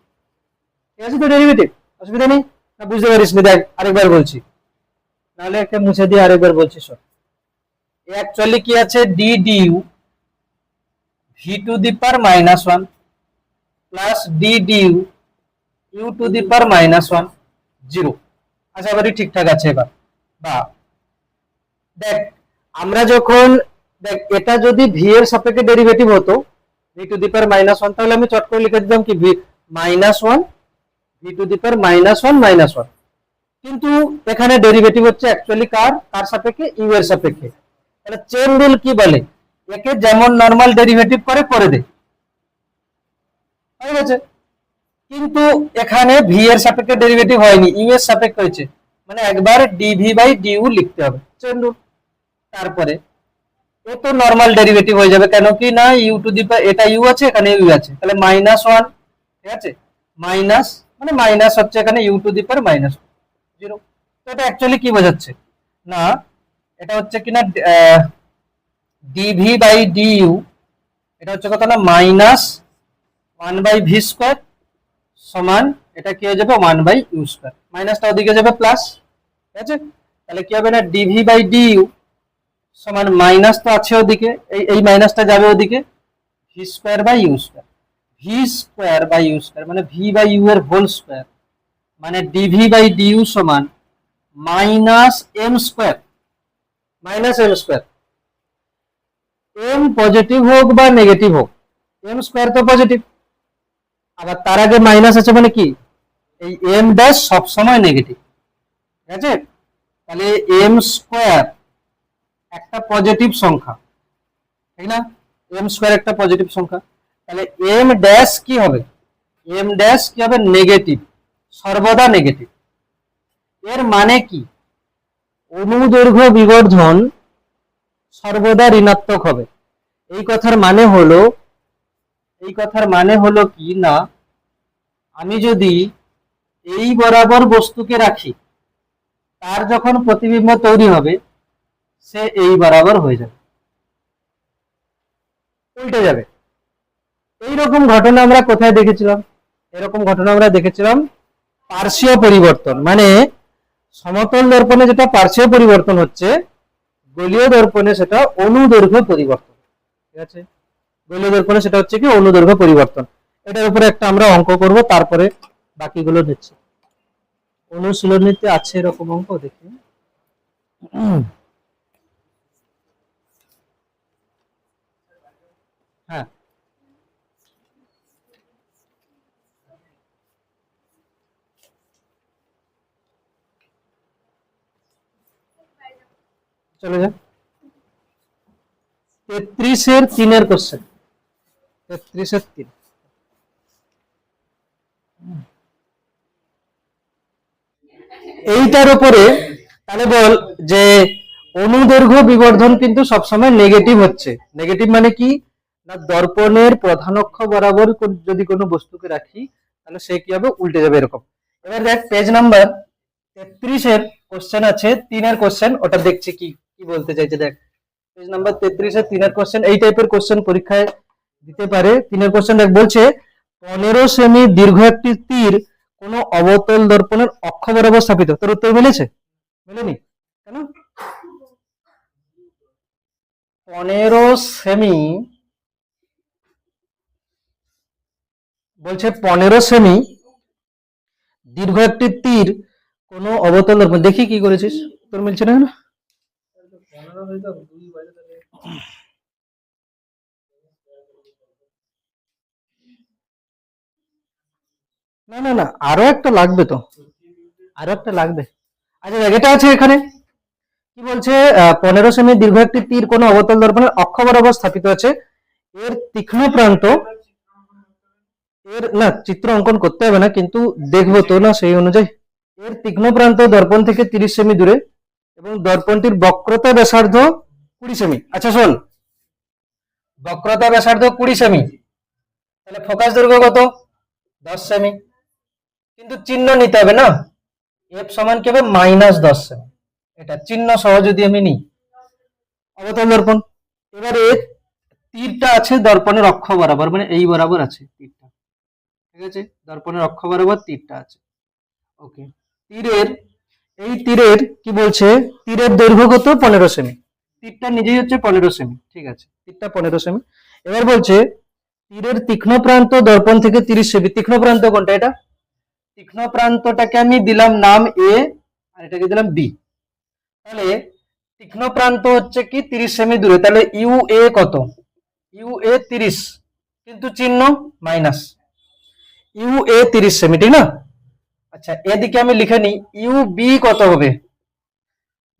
ঠিক আছে? তো ডেরিভেটিভ অসুবিধা নেই। বুঝতে পারিস নি? দেখ আরেকবার বলছি, নাহলে একটা মুছে দিয়ে আরেকবার বলছি। সব অ্যাকচুয়ালি কি আছে? D DU v⁻⁻1 plus D DU u⁻⁻1 0। আশা করি ঠিকঠাক আছে এবার। বা দেখ আমরা যখন, দেখ এটা যদি ভি এর সাপেক্ষে ডেরিভেটিভ হতো v⁻⁻1, তাহলে আমি চট করে লিখে দিতাম কি -1 v⁻⁻1 কিন্তু এখানে ডেরিভেটিভ হচ্ছে অ্যাকচুয়ালি কার সাপেক্ষে? ইউ এর সাপেক্ষে। তাহলে চেন রুল কি বলে? একে যেমন নরমাল ডেরিভেটিভ করে দে, হয়ে গেছে। কিন্তু এখানে ভি এর সাপেক্ষে ডেরিভেটিভ হয়নি, ইউ এর সাপেক্ষে হয়েছে, মানে একবার dv/du লিখতে হবে, চেন রুল। তারপরে এ তো নরমাল ডেরিভেটিভ হয়ে যাবে, কেন কি না এটা ইউ আছে, এখানে ইউ আছে, তাহলে -1, ঠিক আছে? মাইনাস মানে মাইনাস হচ্ছে এখানে u⁻⁻0। তো এটা অ্যাকচুয়ালি কি বোঝাচ্ছে? না এটা হচ্ছে কিনা dv/du, এটা হচ্ছে কত না -1/v² সমান এটা কি হয়ে যাবে 1/u², মাইনাসটা ওদিকে যাবে প্লাস, ঠিক আছে? তাহলে কি হবে না dv/du সমান মাইনাস তো আছে ওদিকে, এই মাইনাসটা যাবে ওদিকে, v²/u², v²/u² মানে v/u এর হোল স্কয়ার, মানে dv/du সমান -m², m পজিটিভ হোক বা নেগেটিভ হোক, m² তো পজিটিভ, আবার তার আগে মাইনাস আছে মানে কি এই m' সব সময় নেগেটিভ, ঠিক আছে? তাহলে m² একটা পজিটিভ সংখ্যা, ঠিক না? m² একটা পজিটিভ সংখ্যা, তাহলে m' কি হবে? m' কি হবে? নেগেটিভ, সর্বদা নেগেটিভ। এর মানে কি? অনুদৈর্ঘ্য বিবর্ধন সর্বদা ঋণাত্মক হবে। এই কথার মানে হলো কি না, আমি যদি এই বরাবর বস্তুকে রাখি, তার যখন প্রতিবিম্ব তৈরি হবে সে এই বরাবর হয়ে যাবে, উল্টে যাবে। এইরকম ঘটনা আমরা কোথায় দেখেছিলাম? এরকম ঘটনা আমরা দেখেছিলাম পার্শ্বীয় পরিবর্তন, মানে সমতল দর্পণে যেটা পার্শ্বীয় পরিবর্তন হচ্ছে, গোলীয় দর্পণে সেটা অনুদৈর্ঘ্য পরিবর্তন। ঠিক আছে, গোলীয় দর্পণে সেটা হচ্ছে কি অনুদৈর্ঘ্য পরিবর্তন। এটার উপরে একটা আমরা অঙ্ক করব, তারপরে বাকিগুলো নিচ্ছি। অনুশীলনীতে আছে এরকম অঙ্ক, দেখি। হ্যাঁ, চলে যাক 33-এর 3 কোশ্চেন। 33-3 এইটার উপরে তাহলে বল যে অনুদৈর্ঘ্য বিবর্ধন কিন্তু সবসময় নেগেটিভ হচ্ছে। নেগেটিভ মানে কি না, দর্পণের প্রধান অক্ষ বরাবর যদি কোনো বস্তুকে রাখি তাহলে সে কি হবে, উল্টে যাবে এরকম। এবার দেখ পেজ নাম্বার 33-এর কোশ্চেন আছে, 3-এর কোশ্চেন, ওটা দেখছি কি কি বলতে চাইছে। দেখ পেজ নাম্বার 33-এর 3-এর কোশ্চেন, এই টাইপের কোশ্চেন পরীক্ষায় দিতে পারে। 3-এর কোশ্চেন দেখ, বলছে 15 সেমি দীর্ঘ একটি তীর কোন অবতল দর্পণের অক্ষ বরাবর স্থাপিত। তোর উত্তর মিলেছে? মিলেনি কেন? 15 সেমি, বলছে 15 সেমি দীর্ঘ একটি তীর কোন অবতল দর্পণ। দেখি কি করেছিস, তোর মিলছে না কেন? না না না, আরো একটা লাগবে তো, আরো একটা লাগবে। আচ্ছা দেখ, এটা আছে এখানে কি বলছে, 15 সেমি দীর্ঘ একটি তীর কোন অবতল দর্পণের অক্ষ বরাবর স্থাপিত আছে। এর তীক্ষ্ণ প্রান্ত, এর না চিত্র অঙ্কন করতে হবে না, কিন্তু দেখবো তো না সেই অনুযায়ী। এর তীক্ষ্ণ প্রান্ত দর্পণ থেকে 30 সেমি দূরে এবং দর্পণটির বক্রতা ব্যাসার্ধ 20 সেমি। আচ্ছা শোন, বক্রতা ব্যাসার্ধ 20 সেমি, তাহলে ফোকাস দৈর্ঘ্য কত? 10 সেমি। কিন্তু চিহ্ন নিতে হবে না, এফ সমান কি হবে, -10 সেমি। এটা চিহ্ন সহ যদি আমি নিই, অবতল দর্পণ। এবারে তীরটা আছে দর্পণের অক্ষ বরাবর, মানে এই বরাবর আছে তীরটা। ঠিক আছে, দর্পণের অক্ষ বরাবর তীরটা আছে। ওকে, তীরের এই তীরের কি বলছে, তীরের দৈর্ঘ্য কত? 15 সেমি। তীরটা নিজেই হচ্ছে 15 সেমি। ঠিক আছে, তীরটা 15 সেমি। এবার বলছে তীরের তীক্ষ্ণ প্রান্ত দর্পণ থেকে 30 সেমি। তীক্ষ্ণ প্রান্ত কোনটা? এটা তীক্ষ্ণ প্রান্তটাকে আমি দিলাম নাম এ, আর এটাকে দিলাম বি। তাহলে তীক্ষ্ণ প্রান্ত হচ্ছে কি 30 সেমি দূরে, তাহলে ইউ এ কত? ইউ এ 30, কিন্তু চিহ্ন মাইনাস। ইউ এ 30 সেমি, ঠিক না? আচ্ছা, এদিকে আমি লিখে নিই ইউ বি কত হবে।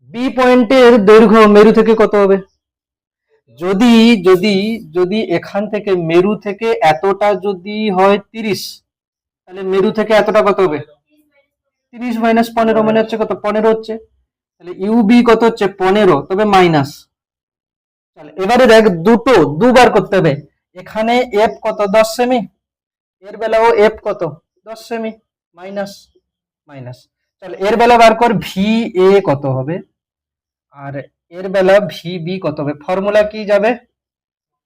বি পয়েন্টের দৈর্ঘ্য মেরু থেকে কত হবে? যদি যদি যদি এখান থেকে মেরু থেকে এতটা যদি হয় 30, তাহলে মেরু থেকে এতটা কত হবে? 30 - 15 মানে হচ্ছে কত? 15 হচ্ছে। তাহলে ইউবি কত হচ্ছে? 15, তবে মাইনাস। তাহলে এবারে দেখ দুটো দুবার করতে হবে। এখানে এফ কত? 10 সেমি। এর বেলাও এফ কত? 10 সেমি। Minus minus. তাহলে এর বেলা বার কর, ভি এ কত হবে, আর এর বেলা ভি বি কত হবে। ফর্মুলা কি যাবে?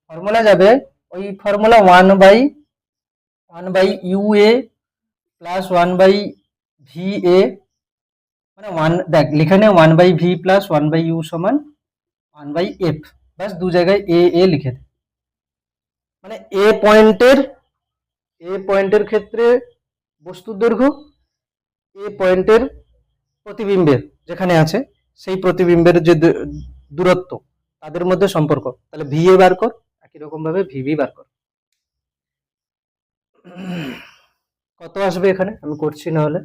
ফর্মুলা যাবে ওই ফর্মুলা 1/1 ইউ এ প্লাস 1/ভি এ, মানে 1, দেখ লিখে নে 1/ভি প্লাস 1/ইউ সমান 1/এফ। বাস দু জায়গায় এ এ লিখে দে। মানে এ পয়েন্টের ক্ষেত্রে বস্তুর দৈর্ঘ্য, এ পয়েন্টের প্রতিবিম্বের যেখানে আছে সেই প্রতিবিম্বের যে দূরত্ব, তাদের মধ্যে সম্পর্ক। তাহলে ভি এ বার কর, একই রকম ভাবে ভিবি বার কর। কত আসবে এখানে, আমি করছি না হলে।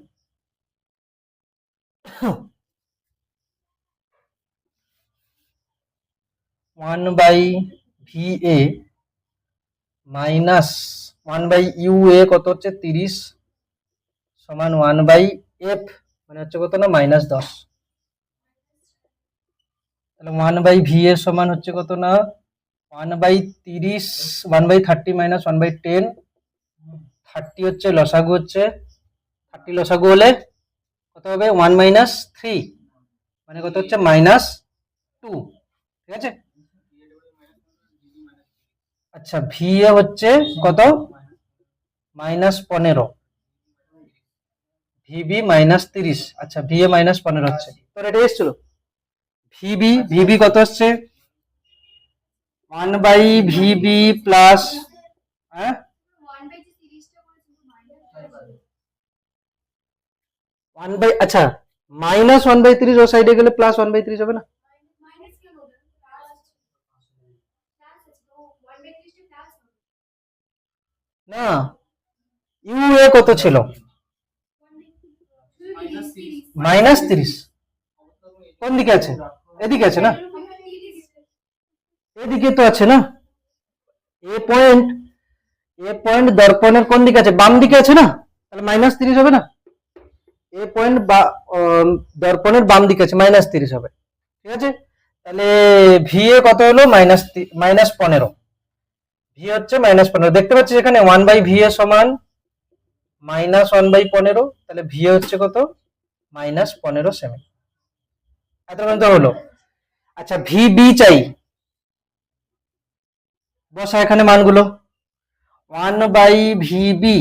1/ভি এ মাইনাস 1/ইউ এ কত হচ্ছে? 30 সমান 1/এফ, মানে হচ্ছে কত না, -10। তাহলে 1/ভি এর সমান হচ্ছে কত না, 1/30, 1/30 - 1/10। 30 হচ্ছে লসাগু, হচ্ছে 30 লসাগু হলে কত হবে? 1 - 3, মানে কত হচ্ছে? -2। ঠিক আছে, আচ্ছা ভি এ হচ্ছে কত, -15, ভিবি -30। আচ্ছা ভি এ -15 হচ্ছে, তোর এটা এসেছিল। ভিবি কত হচ্ছে, 1/ভিবি প্লাস, হ্যাঁ 1/, আচ্ছা -1/30 ও সাইডে গেলে +1/30 হবে না? না, ইউ এ কত ছিল, -30। কোন দিকে আছে, এদিকে আছে না, এদিকে তো আছে না। এ পয়েন্ট, দর্পণের কোন দিকে আছে, বাম দিকে আছে না, তাহলে -30 হবে না। এ পয়েন্ট বা দর্পণের বাম দিকে আছে, -30 হবে। ঠিক আছে, তাহলে ভি এ কত হলো, -15। ভি হচ্ছে -15, দেখতে পাচ্ছিস এখানে 1/ভি এ সমান -1/15, তাহলে ভি এ হচ্ছে কত, -15 সেমি। এত পর্যন্ত হলো। আচ্ছা ভি বি চাই, বসা এখানে মানগুলো, 1/ভিবি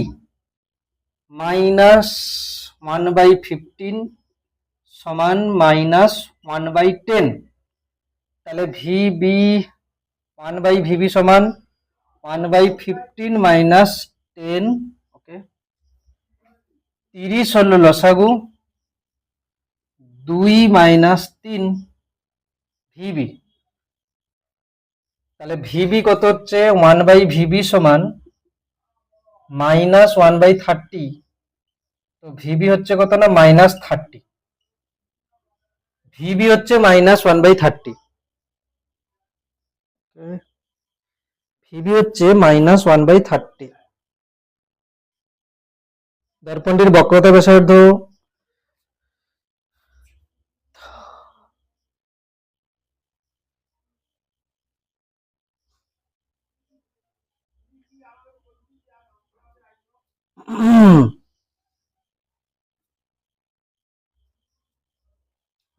-1/15 সমান -1/10, তাহলে ভিবি 1/ভিবি সমান 1/15 - 10, ওকে। 30 হলো লসাগু, 2 - 3 ভিবি, তাহলে ভিবি কত হচ্ছে, 1/ভিবি সমান -1/30, তো ভিবি হচ্ছে কত না, -30। ভিবি হচ্ছে -1/30, ভিবি হচ্ছে -1/30। দর্পণটির বক্রতা ব্যাসার্ধ,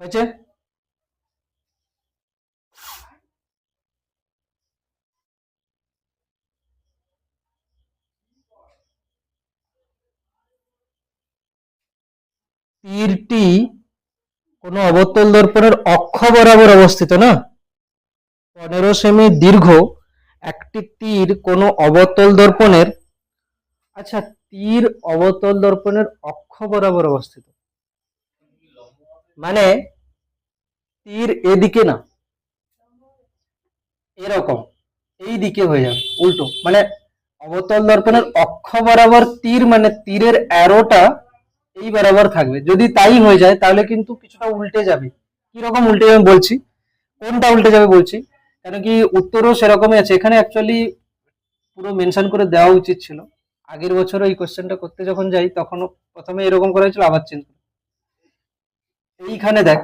হয়েছে, তীরটি কোন অবতল দর্পণের অক্ষ বরাবর অবস্থিত না, 15 সেমি দীর্ঘ একটি তীর কোন অবতল দর্পণের, আচ্ছা তীর অবতল দর্পণের অক্ষ বরাবর অবস্থিত, মানে তীর এদিকে না, এরকম এই দিকে হয়ে যাবে উল্টো, মানে অবতল দর্পণের অক্ষ বরাবর তীর, মানে তীরের অ্যারোটা এই বরাবর থাকবে। যদি তাই হয়ে যায় তাহলে কিন্তু কিছুটা উল্টে যাবে। কিরকম উল্টে যাবে বলছি, কোনটা উল্টে যাবে বলছি, কেন কি উত্তরও সেরকমই আছে। এখানে অ্যাকচুয়ালি পুরো মেনশন করে দেওয়া উচিত ছিল। আগের বছর এই কোশ্চেনটা করতে যখন যাই তখন প্রথমে এরকম করা হয়েছিল, আবার চেঞ্জ। এইখানে দেখ,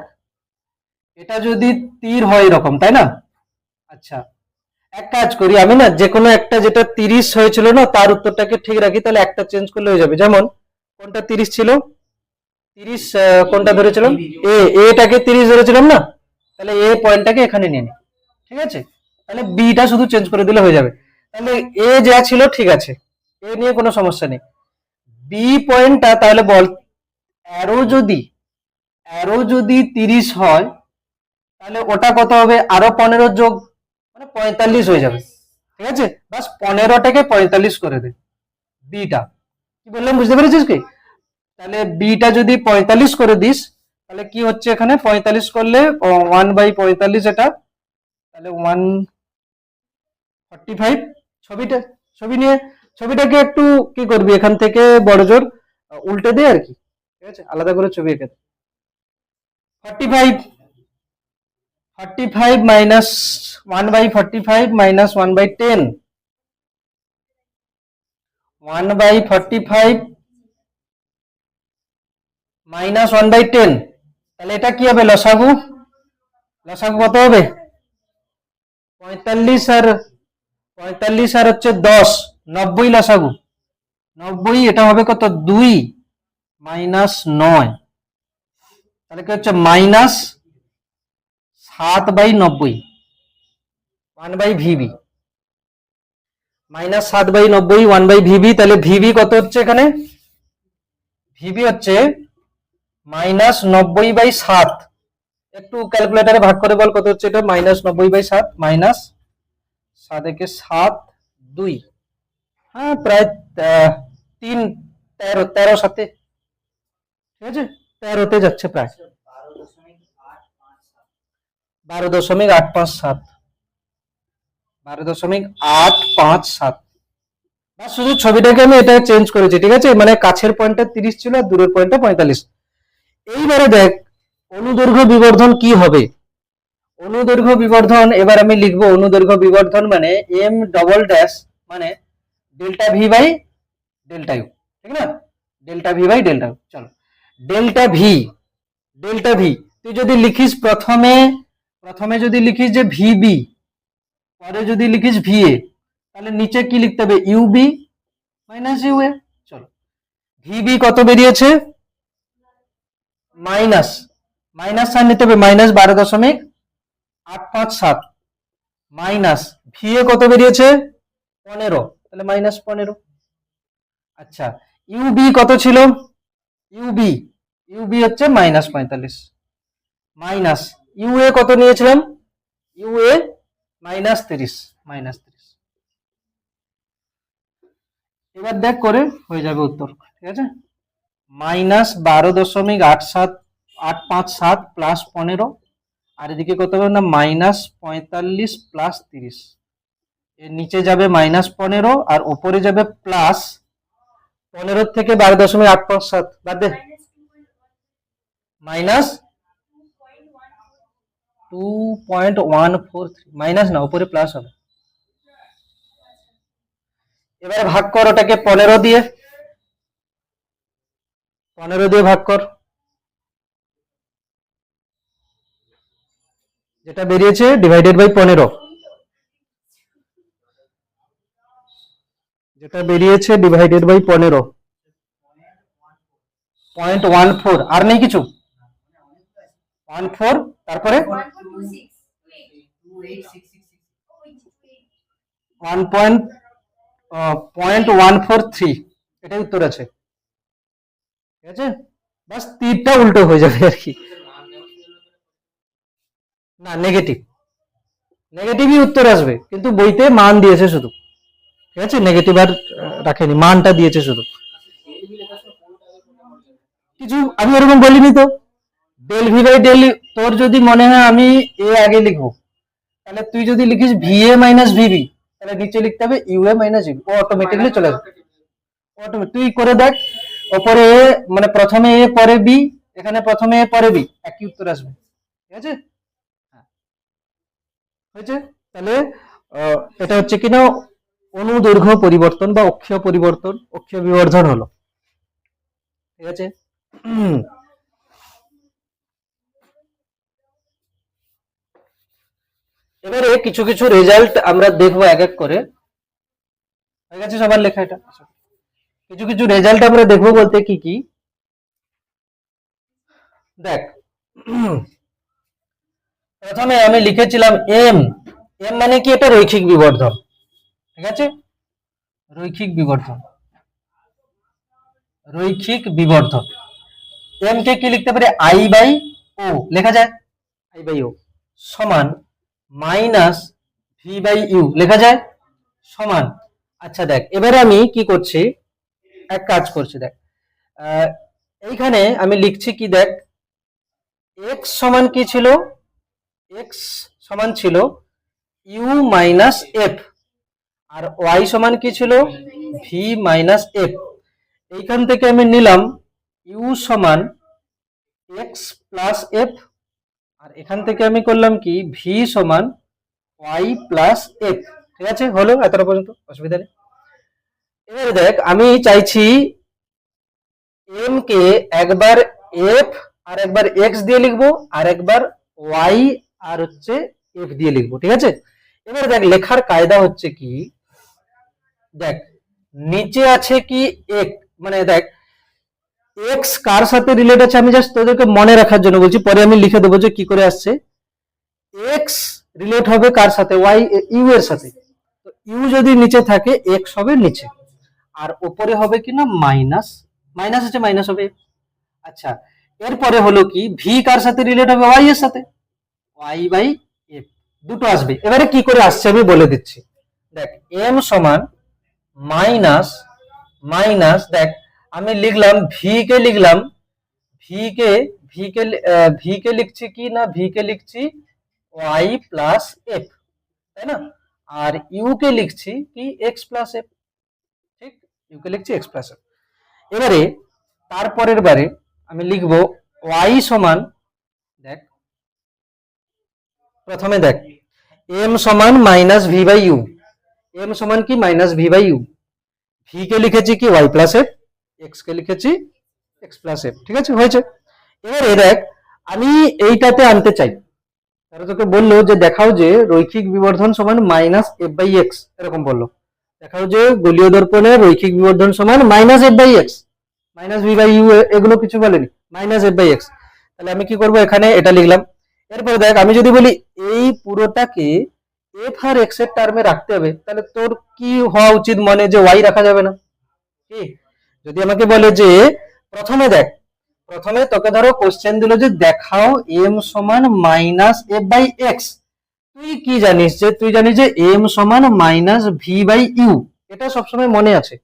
এটা যদি তীর হয় এরকম, তাই না? আচ্ছা এক কাজ করি, আমি না যে কোনো একটা, যেটা 30 হয়েছিল না তার উত্তরটাকে ঠিক রাখি, তাহলে একটা চেঞ্জ করলে হয়ে যাবে। যেমন কোনটা 30 ছিল, 30 কোনটা ধরেছিলাম, এটাকে 30 ধরেছিলাম না, তাহলে এ পয়েন্টটাকে এখানে নিয়ে নি, ঠিক আছে। তাহলে বিটা শুধু চেঞ্জ করে দিলে হয়ে যাবে। তাহলে এ যা ছিল ঠিক আছে, এ নিয়ে কোনো সমস্যা নেই। বি পয়েন্টটা তাহলে বল, অ্যারো যদি, 30 হয় তাহলে ওটা কত হবে, আরো 15 যোগ, মানে 45 হয়ে যাবে। ঠিক আছে, বাস 15টাকে 45 করে দে। বিটা কি বললাম বুঝতে পেরেছিস কি? তাহলে বিটা যদি 45 করে দিস, তাহলে কি হচ্ছে এখানে, 45 করলে 1/45 এটা, তাহলে 145। ছবিটা, ছবি নিয়ে, ছবিটাকে একটু কি করবি, এখান থেকে বড় জোর উল্টে দে আর কি, ঠিক আছে, আলাদা করে ছবি এঁকে দে। 45, 45 মাইনাস 1/45 মাইনাস 1/10, 1/45 মাইনাস 1/10, তাহলে এটা কি হবে, লসাগু, লসাগু কত হবে, 45 আর 45 আর হচ্ছে 10, 90 লসাগু, 90, এটা হবে কত, 2 মাইনাস 9, তাহলে কি হচ্ছে -7/90, 1/ভিবি। -7/90 1/VB, তাহলে ভিবি কত হচ্ছে এখানে? ভিবি হচ্ছে -90/7। একটু ক্যালকুলেটরে ভাগ করে বল কত হচ্ছে এটা। -90/7 -7 একে 7 2, হ্যাঁ প্রায় 3 13 সাথে, ঠিক আছে 13তে যাচ্ছে প্রায় 12.857 12.857। বা শুধু ছবিটাকে আমি এটা চেঞ্জ করেছি, ঠিক আছে, মানে কাছের পয়েন্টটা 30 ছিল আর দূরের পয়েন্টটা 45। এইবারে দেখ অনুদৈর্ঘ্য বিবর্ধন কি হবে। অনুদৈর্ঘ্য বিবর্ধন এবার আমি লিখবো, অনুদৈর্ঘ্য বিবর্ধন মানে এম ডবল ড্যাশ মানে delta V by delta U, ঠিক না, delta V by delta U. চলো ডেল্টা ভি তুই যদি লিখিস প্রথমে যদি লিখিস যে ভিবি, পরে যদি লিখিস ভিএ, তাহলে নিচে কি লিখতে হবে? U B minus U A. চলো ভিবি কত বেরিয়েছে? মাইনাস সাইন নিতে হবে, -12.857 মাইনাস ভিএ কত বেরিয়েছে? 15, তাহলে -15। আচ্ছা ইউবি কত ছিল? ইউবি হচ্ছে -45 মাইনাস ইউএ কত নিয়েছিলাম? ইউএ -30। এবার দেখ করে হয়ে যাবে উত্তর, ঠিক আছে। -12.857 প্লাস 15, আর এদিকে কত হবে না -45 প্লাস 30, এর নিচে যাবে -15 আর ওপরে যাবে প্লাস 15 থেকে 12.857 বাদ দে, -2.143 মাইনাস না উপরে প্লাস হবে। এবারে ভাগ কর ওটাকে 15 দিয়ে ভাগ কর, যেটা বেরিয়েছে ডিভাইডেড বাই 15, যেটা বেরিয়েছে ডিভাইডেড বাই 15 0.14, আর নেই কিছু 14, তারপরে 0.143, এটাই উত্তর আছে, ঠিক আছে। বাস তীরটা উল্টো হয়ে যাবে আর কি, না নেগেটিভই উত্তর আসবে, কিন্তু বইতে মান দিয়েছে শুধু, ঠিক আছে, নেগেটিভ আর রাখেনি, মানটা দিয়েছে শুধু। কিছু আমি ওরকম বলিনি তো, ডেল ভি বাই ডেল, তোর যদি মনে হয় আমি এ আগে লিখবো, তাহলে তুই যদি লিখিস ভিএ মাইনাস ভিবি, তাহলে নিচে লিখতে হবে ইউএ মাইনাস ইউ, ও অটোমেটিকলি চলে আসবে। তুই করে দেখ, ওপরে এ মানে প্রথমে এ পরে বি, এখানে প্রথমে এ পরে বি, একই উত্তর আসবে, ঠিক আছে। হয়েছে, তাহলে এটা হচ্ছে কিনা অনুদৈর্ঘ্য পরিবর্তন বা অক্ষীয় পরিবর্তন, অক্ষীয় বিবর্ধন হলো, ঠিক আছে। এবারে কিছু কিছু রেজাল্ট আমরা দেখবো এক এক করে, হয়ে গেছে সবার লেখা এটা। কিছু কিছু রেজাল্ট আমরা দেখবো বলতে কি কি দেখ, প্রথমে আমি লিখেছিলাম এম মানে কি? এটা রৈখিক বিবর্ধন, ঠিক আছে, রৈখিক বিবর্ধন। এম কে কি লিখতে পারি? আই বাই ও লেখা যায়, আই বাই ও সমান মাইনাস ভি বাই ইউ লেখা যায় সমান। আচ্ছা দেখ এবারে আমি কি করছি, এক কাজ করছি দেখ, এইখানে আমি লিখছি কি দেখ, এক্স সমান কি ছিল? এক্স সমান ছিল ইউ মাইনাস এফ, আর ওয়াই সমান কি ছিল? V minus F. এইখান থেকে আমি নিলাম ইউ সমান এক্স প্লাস এফ, আর এখান থেকে আমি করলাম কি ভি সমান ওয়াই প্লাস এফ, ঠিক আছে, হলো এতটা পর্যন্ত, অসুবিধা নেই। এবারে দেখ আমি চাইছি এম কে একবার এফ আর একবার এক্স দিয়ে লিখবো, আর একবার ওয়াই আর হচ্ছে এফ দিয়ে লিখবো, ঠিক আছে। এবারে দেখ লেখার কায়দা হচ্ছে কি, দেখ নিচে আছে কি এক, মানে দেখ এক্স কার সাথে রিলেট আছে, আমি জাস্ট তোদেরকে মনে রাখার জন্য বলছি, পরে আমি লিখে দেবো যে কি করে আসছে। এক্স রিলেট হবে কার সাথে? ওয়াই ইউ এর সাথে, তো ইউ যদি নিচে থাকে এক্স হবে নিচে, আর উপরে হবে কি না মাইনাস, মাইনাস আছে মাইনাস হবে। আচ্ছা, এরপরে হলো কি ভি কার সাথে রিলেট হবে, ওয়াই এর সাথে, ওয়াই বাই এফ দুটো আসবে। এবারে কি করে আসছে আমি বলে দিচ্ছি। দেখ এম সমান মাইনাস মাইনাস, দেখ আমি লিখলাম ভি কে লিখলাম, V K V K V K লিখছি কি না, ভি কে লিখছি ওয়াই প্লাস এফ, তাই না? আর ইউ কে লিখছি কি এক্স প্লাস এফ, ঠিক, ইউ কে লিখছি এক্স প্লাস এফ। এবারে তারপরের বারে আমি লিখব ওয়াই সমান, দেখ প্রথমে দেখ এম সমান minus V by U, M সমান কি minus V by U, V কে লিখেছি কি ওয়াই প্লাস এফ, এক্স কে লিখেছি এক্স প্লাস এফ, ঠিক আছে হয়েছে। এবারে দেখ আমি এইটাতে আনতে চাই, তারা তোকে বললো যে দেখাও যে রৈখিক বিবর্ধন সমান মাইনাস এফ বাই এক্স, এরকম বললো, দেখাও যে গোলীয় দর্পণের রৈখিক বিবর্ধন সমান minus F by X, minus V by U এগুলো কিছু বলেনি, মাইনাস এফ বাই এক্স। তাহলে আমি কি করব, এখানে এটা লিখলাম। এরপরে দেখ আমি যদি বলি এই পুরোটাকে এফ আর এক্স এর টার্মে রাখতে হবে, তাহলে তোর কি হওয়া উচিত মনে, যে ওয়াই রাখা যাবে না কি? যদি আমাকে বলে যে প্রথমে দেখ, প্রথমে তোকে ধরো কোশ্চেন দিল যে দেখাও এম সমান মাইনাস এফ বাই এক্স, তুই কি জানিস, যে তুই জানিস যে এম সমান মাইনাস ভি বাই ইউ, এটা সবসময় মনে আছে।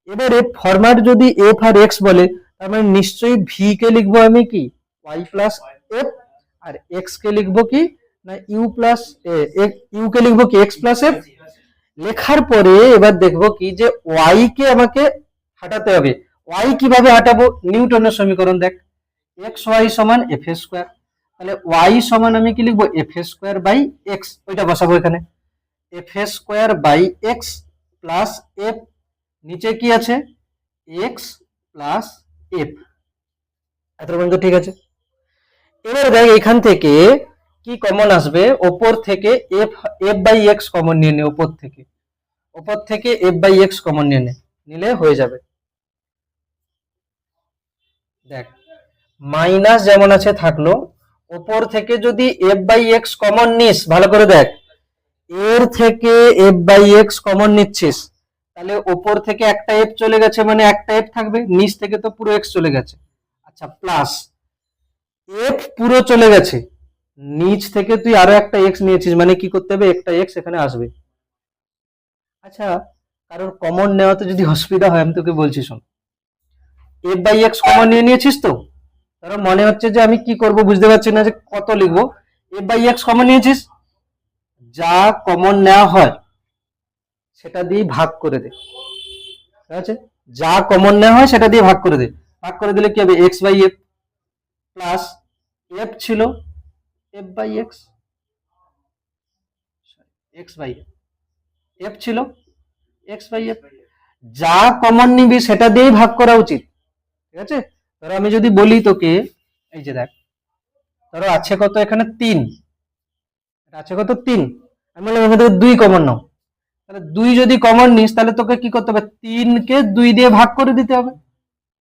এবারে ফরম্যাট যদি এফ আর এক্স বলে, তার মানে নিশ্চয়ই ভি কে লিখবো আমি কি ওয়াই প্লাস এফ, আর এক্স কে লিখবো কি না ইউ প্লাস, ইউ কে লিখবো কি এক্স প্লাস এফ। লেখার পরে এবার দেখবো কি যে ওয়াই কে আমাকে হাঁটাতে হবে। ওয়াই কিভাবে হাঁটাবো, নিউটনের সমীকরণ দেখ, এক্স ওয়াই সমান এফ স্কোয়ার, তাহলে ওয়াই সমান আমি কি লিখবো এফ স্কোয়ার বাই এক্স, ওইটা বসাবো এখানে, F square by X plus F, নিচে কি আছে এক্স প্লাস এফ, এত পর্যন্ত ঠিক আছে। এবার দেখ এখান থেকে কি কমন আসবে, ওপর থেকে F F by X common নিয়ে নে, ওপর থেকে এফ বাই এক্স কমন নিয়ে নে, নিলে হয়ে যাবে। দেখ মাইনাস যেমন আছে থাকলো, ওপর থেকে যদি এফ বাই এক্স কমন নিস, ভালো করে দেখ, এর থেকে এফ বাই এক্স কমন নিচ্ছিস, তাহলে ওপর থেকে একটা এফ চলে গেছে মানে একটা এফ থাকবে, নিচ থেকে তো পুরো এক্স চলে গেছে। আচ্ছা প্লাস এফ পুরো চলে গেছে, নিচ থেকে তুই আরো একটা এক্স নিয়েছিস, মানে কি করতে হবে একটা এক্স এখানে আসবে। আচ্ছা কারোর কমন নেওয়াতে যদি অসুবিধা হয় আমি তোকে বলছি শোন, এফ বাই এক্স কমন নিয়ে নিয়েছিস তো, ধরো মনে হচ্ছে যে আমি কি করব বুঝতে পারছি না যে কত লিখবো, এফ বাই এক্স কমন নিয়েছিস, যা কমন নেওয়া হয় সেটা দিয়ে ভাগ করে দে, ঠিক আছে, যা কমন নেওয়া হয় সেটা দিয়ে ভাগ করে দে, ভাগ করে দিলে কি হবে X by F plus F ছিল F by X, X by F ছিল এক্স বাই এফ, যা কমন নিবি সেটা দিয়েই ভাগ করা উচিত, ঠিক আছে। ধরো আমি যদি বলি তোকে, এই যে দেখ ধরো আছে কত এখানে 3, আছে কত 3, আমি বললাম এখান থেকে 2 কমন নাও, তাহলে 2 যদি কমন নিস তাহলে তোকে কি করতে হবে 3 কে 2 দিয়ে ভাগ করে দিতে হবে,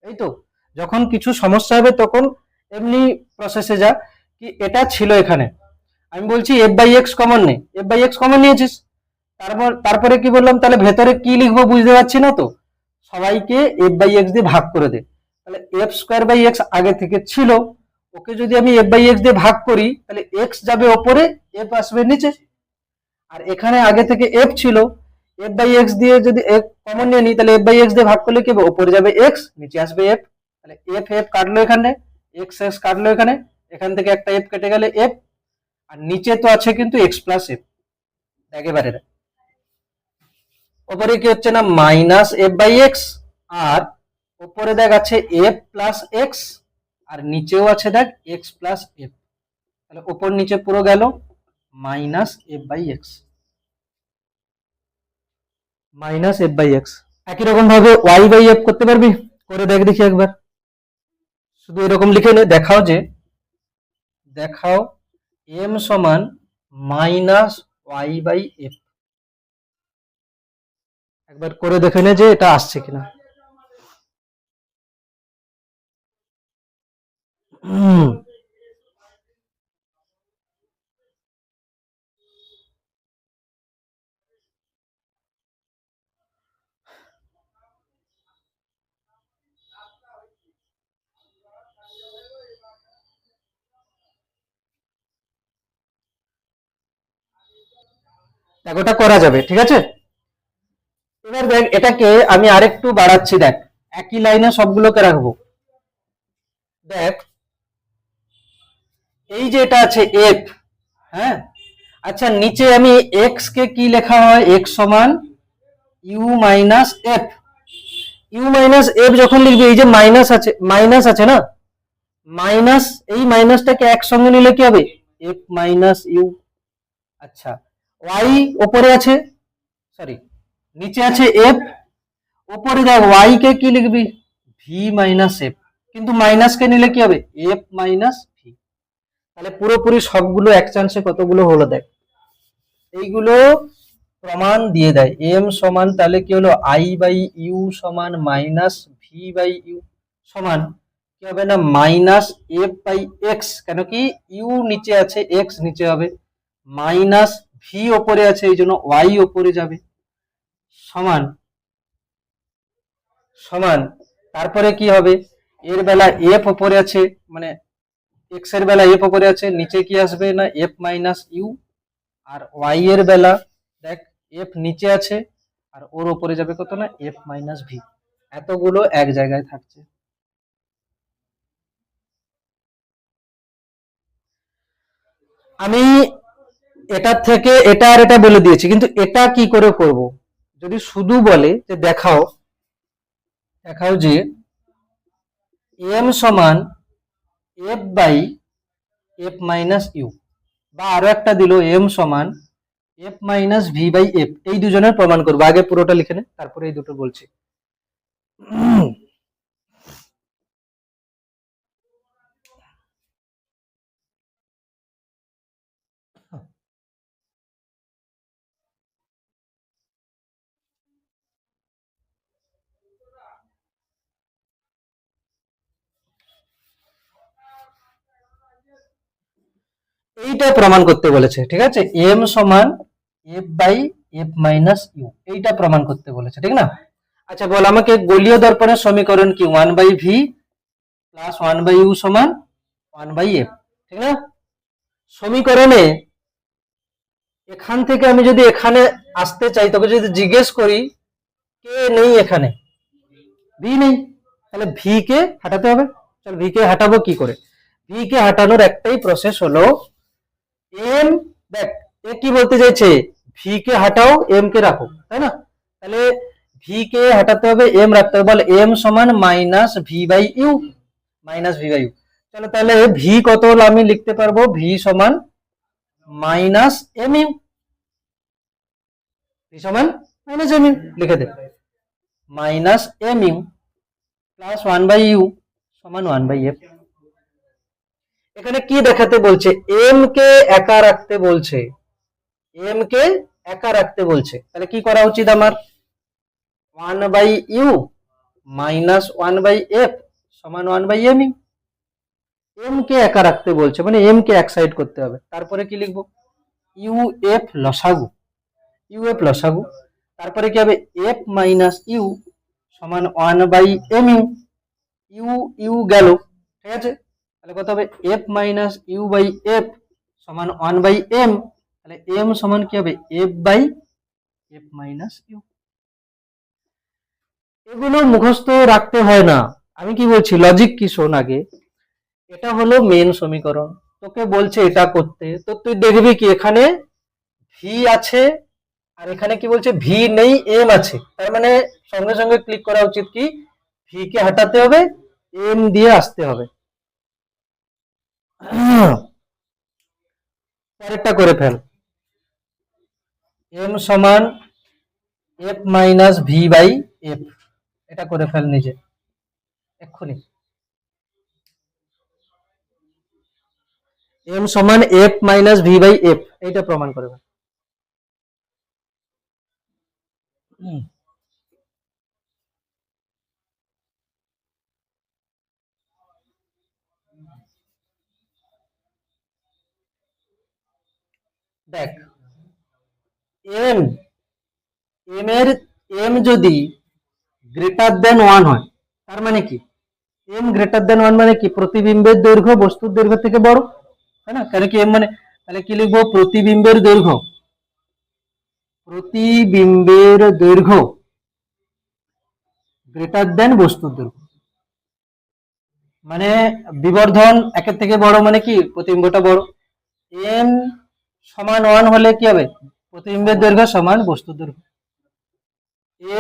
এই তো। যখন কিছু সমস্যা হবে তখন এমনি প্রসেসে যা, কি এটা ছিল এখানে, আমি বলছি এফ বাই এক্স কমন নে, এফ বাই এক্স কমন নিয়েছিস, তারপরে কি বললাম, তাহলে ভেতরে কি লিখবো বুঝতে পারছি না তো, সবাইকে এফ বাই এক্স দিয়ে ভাগ করে দে, তাহলে এফ স্কোয়ার বাই এক্স আগে থেকে ছিল, ওকে যদি আমি এফ বাই এক্স দিয়ে ভাগ করি তাহলে এক্স যাবে ওপরে, এফ আসবে নিচে, আর এখানে আগে থেকে এফ ছিল, এফ বাই এক্স দিয়ে যদি কমন নিয়ে নিই তাহলে এফ বাই এক্স দিয়ে ভাগ করলে কি হবে, ওপরে যাবে এক্স নিচে আসবে এফ, তাহলে এফ এফ কাটলো এখানে, এক্স এক্স কাটলো এখানে, এখান থেকে একটা এফ কেটে গেলে এফ, আর নিচে তো আছে কিন্তু এক্স প্লাস এফ, একেবারে ওপরে কি হচ্ছে না মাইনাস এফ বাই এক্স, আর ওপরে দেখ আছে এফ প্লাস এক্স, আর নিচেও আছে দেখ এক্স প্লাস এফ, তাহলে ওপর নিচে পুরো গেল minus F by X, minus F by X. একই রকম ভাবে ওয়াই বাই এফ করতে পারবি, করে দেখ দেখি একবার, শুধু এরকম লিখে নে, দেখাও যে দেখাও এম সমান মাইনাস ওয়াই বাই এফ, একবার করে দেখে নে যে এটা আসছে কিনা। দেখ ওটা করা যাবে, ঠিক আছে। এবার দেখ এটাকে আমি আরেকটু বাড়াচ্ছি, দেখ একই লাইনে সবগুলোকে রাখবো। দেখ এই যে এটা আছে এফ, হ্যাঁ, আচ্ছা নিচে আমি এক্স কে কি লেখা হয়, এক্স সমান U minus F. U minus F যখন লিখবি, এই যে মাইনাস আছে না, মাইনাস, এই মাইনাসটাকে একসঙ্গে নিলে কি হবে, এফ মাইনাস ইউ। আচ্ছা ওয়াই ওপরে আছে, সরি নিচে আছে এফ, ওপরে দেখ ওয়াই কে কি লিখবি, ভি মাইনাস এফ, কিন্তু মাইনাস কে নিলে কি হবে, এফ মাইনাস ভি। তাহলে পুরোপুরি সবগুলো এক চান্সে কতগুলো হলো দেখ, এইগুলো প্রমাণ দিয়ে দেয়। এম সমান তাহলে কি হলো, আই বাই ইউ সমান মাইনাস ভি বাই ইউ সমান কি হবে না, মাইনাস এফ বাই এক্স, কেন কি ইউ নিচে আছে এক্স নিচে হবে, মাইনাস ভি ওপরে আছে এই জন্য ওয়াই ওপরে যাবে, সমান সমান তারপরে কি হবে, এর বেলা এফ ওপরে আছে, মানে এক্স এর বেলা এফ ওপরে আছে, নিচে কি আসবে না এফ মাইনাস ইউ, আর ওয়াই এর বেলা দেখ এফ নিচে আছে আর ওর ওপরে যাবে কত না এফ মাইনাস ভি, এতগুলো এক জায়গায় থাকছে। আমি এটার থেকে এটা আর এটা বলে দিয়েছি, কিন্তু এটা কি করে করব, যদি শুধু বলে যে দেখাও, দেখাও যে এম সমান F by F minus U, বা আরো একটা দিল এম সমান F minus V by F, এই দুজনের প্রমাণ করবো। আগে পুরোটা লিখে নে, তারপরে এই দুটো বলছি। এইটা প্রমাণ করতে বলেছে, ঠিক আছে, এম সমান F by F minus U, এইটা প্রমাণ করতে বলেছে, ঠিক না। আচ্ছা বল আমাকে গোলীয় দর্পণের সমীকরণ কি, one by V plus one by U সমান ওয়ান বাই এফ, ঠিক না। সমীকরণে এখান থেকে আমি যদি এখানে আসতে চাই, তোকে যদি জিজ্ঞেস করি কে নেই এখানে, ভি নেই, তাহলে ভি কে হাঁটাতে হবে। চল ভি কে হাঁটাবো কি করে, ভি কে হাঁটানোর একটাই প্রসেস হলো এম, দেখ এ কি বলতে চাইছে, ভি কে হাঁটাও এম কে রাখো, তাই না। তাহলে ভি কে হাঁটাতে হবে এম রাখতে হবে, বল এম সমান minus V by U, minus V by U. চলো তাহলে ভি কত হলো আমি লিখতে পারবো, ভি সমান মাইনাস এম ইউ, ভি সমান মাইনাস এম ইউ লিখে দে, minus M U plus one by U সমান ওয়ান বাই এফ। এখানে কি দেখাতে বলছে, এম কে একা রাখতে বলছে, এম কে একা রাখতে বলছে, তাহলে কি করা উচিত আমার, one by U minus one by F সমান one by M U. M কে একা রাখতে বলছে মানে এম কে এক সাইড করতে হবে, তারপরে কি লিখবো, ইউ এফ লসাগু, ইউ এফ লসাগু, তারপরে কি হবে এফ মাইনাস ইউ সমান one by M U, U U গেল, ঠিক আছে, তাহলে কত হবে F minus U by F সমান ওয়ান বাই এম, তাহলে এম সমান কি হবে F by F minus U. এগুলো মুখস্থ রাখতে হয় না, আমি কি বলছি লজিক কি শোন আগে, এটা হলো মেন সমীকরণ, তোকে বলছে এটা করতে, তো তুই দেখবি কি এখানে ভি আছে আর এখানে কি বলছে ভি নেই এম আছে, তার মানে সঙ্গে সঙ্গে ক্লিক করা উচিত কি, ভি কে হটাতে হবে এম দিয়ে আসতে হবে। পরেরটা করে ফেল, এম সমান F minus V by F, এটা করে ফেল নিজে এক্ষুনি, এম সমান F minus V by F, এইটা প্রমাণ করে ফেল। দেখ এম, এম এর এম যদি গ্রেটার দেন ওয়ান হয়, তার মানে কি, এম গ্রেটার দেন ওয়ান মানে কি, প্রতিবিম্বের দৈর্ঘ্য বস্তুর দৈর্ঘ্য থেকে বড়, তাই না, কেন কি এম মানে, তাহলে কি লিখবো প্রতিবিম্বের দৈর্ঘ্য, প্রতিবিম্বের দৈর্ঘ্য গ্রেটার দেন বস্তুর দৈর্ঘ্য। মানে বিবর্ধন একের থেকে বড় মানে কি প্রতিবিম্বটা বড়। এম সমান 1 হলে কি হবে, প্রতিবিম্বের দৈর্ঘ্য সমান বস্তুর দৈর্ঘ্য।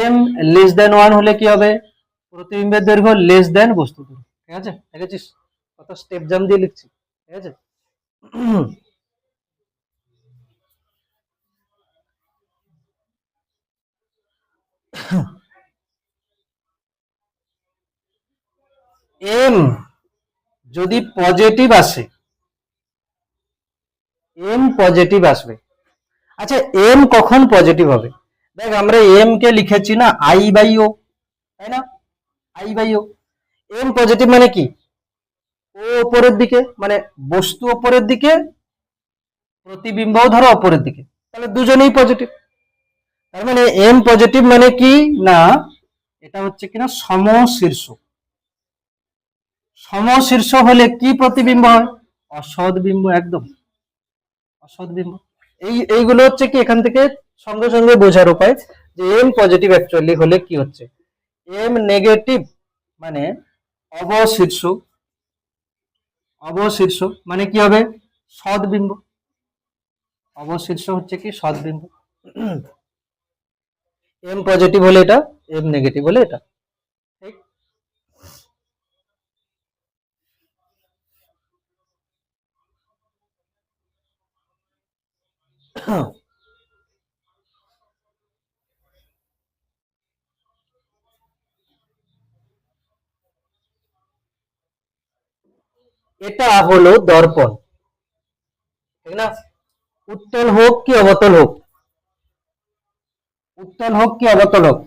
এম লেস দেন 1 হলে কি হবে, প্রতিবিম্বের দৈর্ঘ্য লেস দেন বস্তুর দৈর্ঘ্য। ঠিক আছে, দেখেছিস কত স্টেপ জাম দিয়ে লিখছি। ঠিক আছে। এম যদি পজিটিভ আসে, এম পজিটিভ আসবে। আচ্ছা এম কখন পজিটিভ হবে, দেখ আমরা এম কে লিখেছি না আই বাই ও, তাই না, I by O. M positive মানে কি, ও উপরের দিকে, মানে বস্তু উপরের দিকে, প্রতিবিম্বও ধরো উপরের দিকে, তাহলে দুজনেই পজিটিভ। তার মানে এম পজিটিভ মানে কি না, এটা হচ্ছে কিনা সমশীর্ষ। সমশীর্ষ হলে কি প্রতিবিম্ব হয়, অসৎ বিম্ব, একদম অসৎ বিম্ব। এইগুলো হচ্ছে কি এখান থেকে সঙ্গে সঙ্গে বোঝার উপায় যে এম পজিটিভ অ্যাকচুয়ালি হলে কি হচ্ছে। এম নেগেটিভ মানে অবশীর্ষ, অবশীর্ষ মানে কি হবে, সৎ বিম্ব। অবশীর্ষ হচ্ছে কি সৎ বিম্ব। এম পজিটিভ হলে এটা, এম নেগেটিভ হলে এটা। ঠিক। এটা হলো দর্পণ, ঠিক না, উত্তল হোক কি অবতল হোক, উত্তল হোক কি অবতল হোক।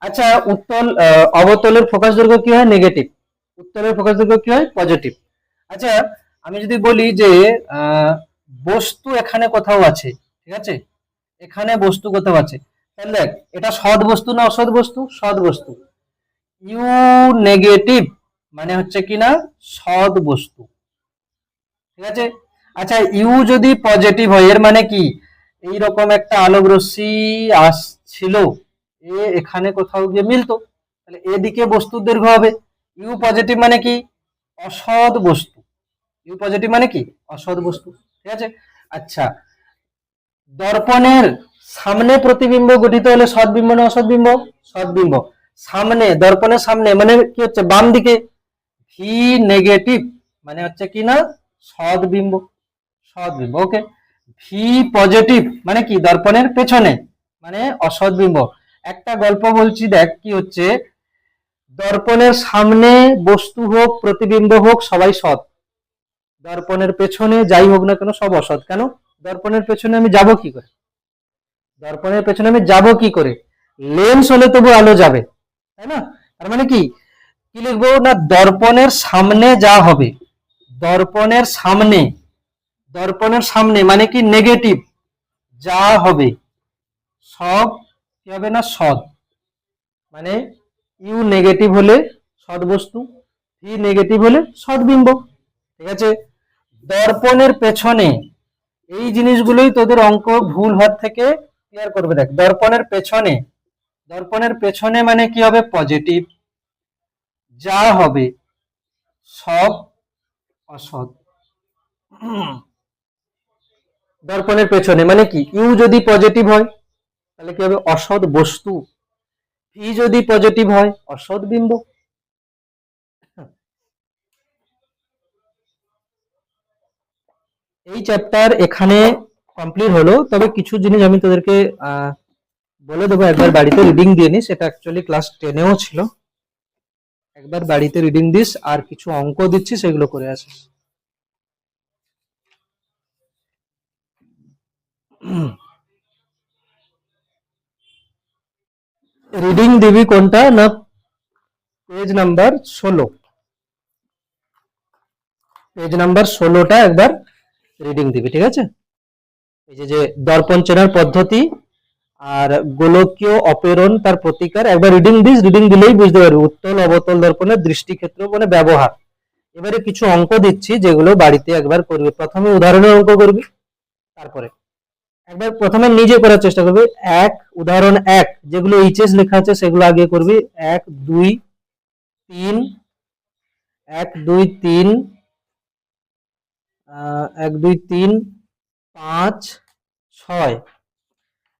আচ্ছা উত্তল অবতলের ফোকাস দৈর্ঘ্য কি হয়, নেগেটিভ। উত্তলের ফোকাস দৈর্ঘ্য কি হয়, পজিটিভ। আচ্ছা আমি যদি বলি যে বস্তু এখানে কোথাও আছে, ঠিক আছে, এখানে বস্তু কোথাও আছে, তাহলে দেখ এটা সৎ বস্তু না অসৎ বস্তু, সৎ বস্তু। ইউ নেগেটিভ মানে হচ্ছে কিনা সৎ বস্তু। ঠিক আছে। আচ্ছা ইউ যদি পজিটিভ হয় এর মানে কি, এইরকম একটা আলোক রশ্মি আসছিল, এ এখানে কোথাও গিয়ে মিলতো, তাহলে এদিকে বস্তুর দৈর্ঘ্য হবে। ইউ পজিটিভ মানে কি, অসৎ বস্তু। ইউ পজিটিভ মানে কি, অসৎ বস্তু। ঠিক আছে। আচ্ছা দর্পণের সামনে প্রতিবিম্ব গঠিত হলে সৎ বিম্ব না অসৎ বিম্ব, সৎ বিম্ব। সামনে, দর্পণের সামনে মানে কি হচ্ছে, বাম দিকে, ভি নেগেটিভ মানে হচ্ছে কি না সৎ বিম্ব, সৎ বিম্ব। ওকে। ভি পজিটিভ মানে কি, দর্পণের পেছনে মানে অসৎ বিম্ব। একটা গল্প বলছি দেখ কি হচ্ছে, দর্পণের সামনে বস্তু হোক প্রতিবিম্ব হোক সবাই সৎ, দর্পণের পেছনে যাই হোক না কেন সব অসৎ। কেন, দর্পণের পেছনে আমি যাব কি করে, দর্পণের পেছনে আমি যাব কি করে, লেন্স হলে তবু আলো যাবে, তাই না। তার মানে কি, কি লিখবো না, দর্পণের সামনে যা হবে, দর্পণের সামনে, দর্পণের সামনে মানে কি নেগেটিভ, যা হবে সব কি হবে না সৎ। মানে ইউ নেগেটিভ হলে সৎ বস্তু, ভি নেগেটিভ হলে সৎ বিম্ব। ঠিক আছে। দর্পণের পেছনে, এই জিনিসগুলোই তোদের অঙ্ক ভুল হওয়ার থেকে ক্লিয়ার করবে। দেখ দর্পণের পেছনে, দর্পণের পেছনে মানে কি হবে, পজিটিভ, যা হবে সব অসৎ। দর্পণের পেছনে মানে কি, ইউ যদি পজিটিভ হয় তাহলে কি হবে, অসৎ বস্তু, ভি যদি পজিটিভ হয় অসৎ বিম্ব। এই চ্যাপ্টার এখানে কমপ্লিট হলো, তবে কিছু জিনিস আমি তোদেরকে বলে দেবো, একবার বাড়িতে রিডিং দিয়ে নিস, এটা অ্যাকচুয়ালি ক্লাস 10-এও ছিল। একবার বাড়িতে রিডিং দিস, আর কিছু অঙ্ক দিচ্ছি সেগুলো করে আসিস। রিডিং দিবি কোনটা না, পেজ নাম্বার 16, পেজ নাম্বার 16টা একবার রিডিং দিবি। ঠিক আছে। এই যে দর্পণ চেনার পদ্ধতি আর গোলকীয় অপেরণ তার প্রতিকার, একবার রিডিং দিস, রিডিং দিলেই বুঝতে পারবি উত্তল অবতল দর্পণের দৃষ্টিক্ষেত্র মানে ব্যবহার। এবারে কিছু অঙ্ক দিচ্ছি যেগুলো বাড়িতে একবার করবি, প্রথমে উদাহরণের অঙ্ক করবি, তারপরে একবার প্রথমে নিজে করার চেষ্টা করবি। উদাহরণ 1 যেগুলো এইচএস লেখা আছে সেগুলো আগে করবি। 1 2 3 1 2 3 1 2 3 5 6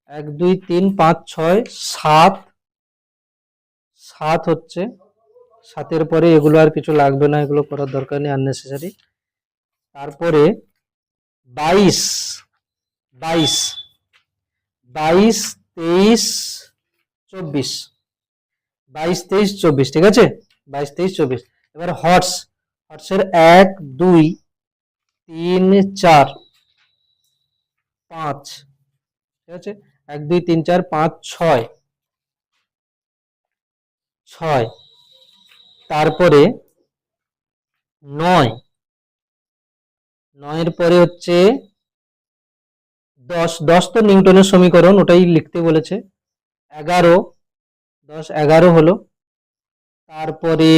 1 2 3 5 6 7 7 হচ্ছে। 7-এর পরে এগুলো আর কিছু লাগবে না, এগুলো করার দরকার নেই, আননেসেসারি। তারপরে 22 22 22 23 24 22 23 24, ঠিক আছে? 22 23 24। এবার হর্সের 1 2 3 4 5, ঠিক আছে? 1 2 3 4 5 6 6। তারপরে 9 9-এর পরে হচ্ছে 10 10 তো নিউটনের সমীকরণ, ওটাই লিখতে বলেছে। 11 10 11 হলো। তারপরে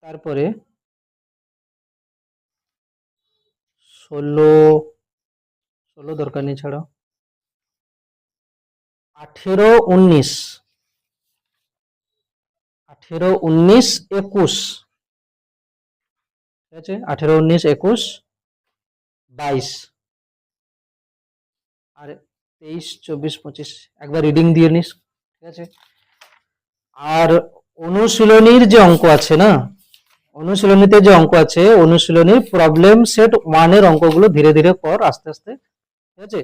তারপরে 16 16 দরকার নেই, ছাড়ো। 18 19 18 19 21, ঠিক আছে? 18 19 21 22 আর 23 24 25 একবার রিডিং দিয়ে নিস, ঠিক আছে? আর অনুশীলনীর যে অঙ্ক আছে না, অনুশীলনীতে যে অঙ্ক আছে, অনুশীলনীর প্রবলেম সেট 1 এর অঙ্কগুলো ধীরে ধীরে কর, আস্তে আস্তে, ঠিক আছে?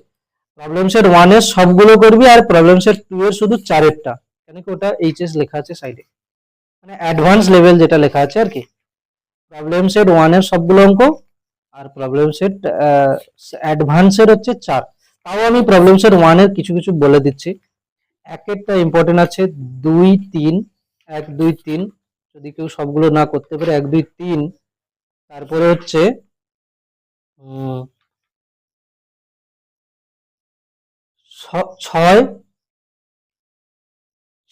প্রবলেম সেট 1 এর সবগুলো করবি, আর প্রবলেম সেট 2 এর শুধু 4-এরটা, কেন কি ওটা এইচএস লেখা আছে সাইডে, মানে অ্যাডভান্স লেভেল যেটা লেখা আছে আর কি। প্রবলেম সেট 1 এর সবগুলো অঙ্ক, আর প্রবলেম সেট অ্যাডভান্সের হচ্ছে 4। তাও আমি প্রবলেম সেট 1 এর কিছু কিছু বলে দিচ্ছি। এক একটা ইম্পর্টেন্ট আছে। 2 3 1 2 3, যদি কেউ সবগুলো না করতে পারে 1 2 3। তারপরে হচ্ছে 6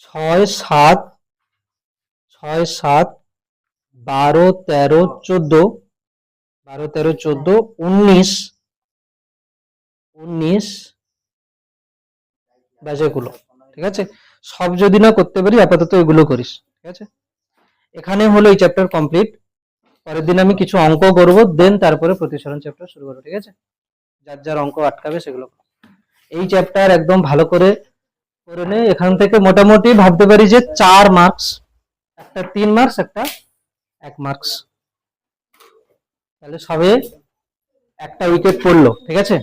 6 7 6 7 12 13 14 12 13 14 19 19 ব্যাস, এগুলো, ঠিক আছে? সব যদি না করতে পারি আপাতত এগুলো করিস, ঠিক আছে? এখানে হলো এই চ্যাপ্টার কমপ্লিট। পরের দিন আমি কিছু অঙ্ক করব, দেন তারপরে প্রতিসরণ চ্যাপ্টার শুরু করবো, ঠিক আছে? যার যার অঙ্ক আটকাবে সেগুলো। এই চ্যাপ্টার একদম ভালো করে করে নে। এখান থেকে মোটামুটি ভাবতে পারি যে 4 মার্কস, একটা 3 মার্কস, একটা 1 মার্কস, তাহলে সবে একটা উইকেট পড়লো, ঠিক আছে?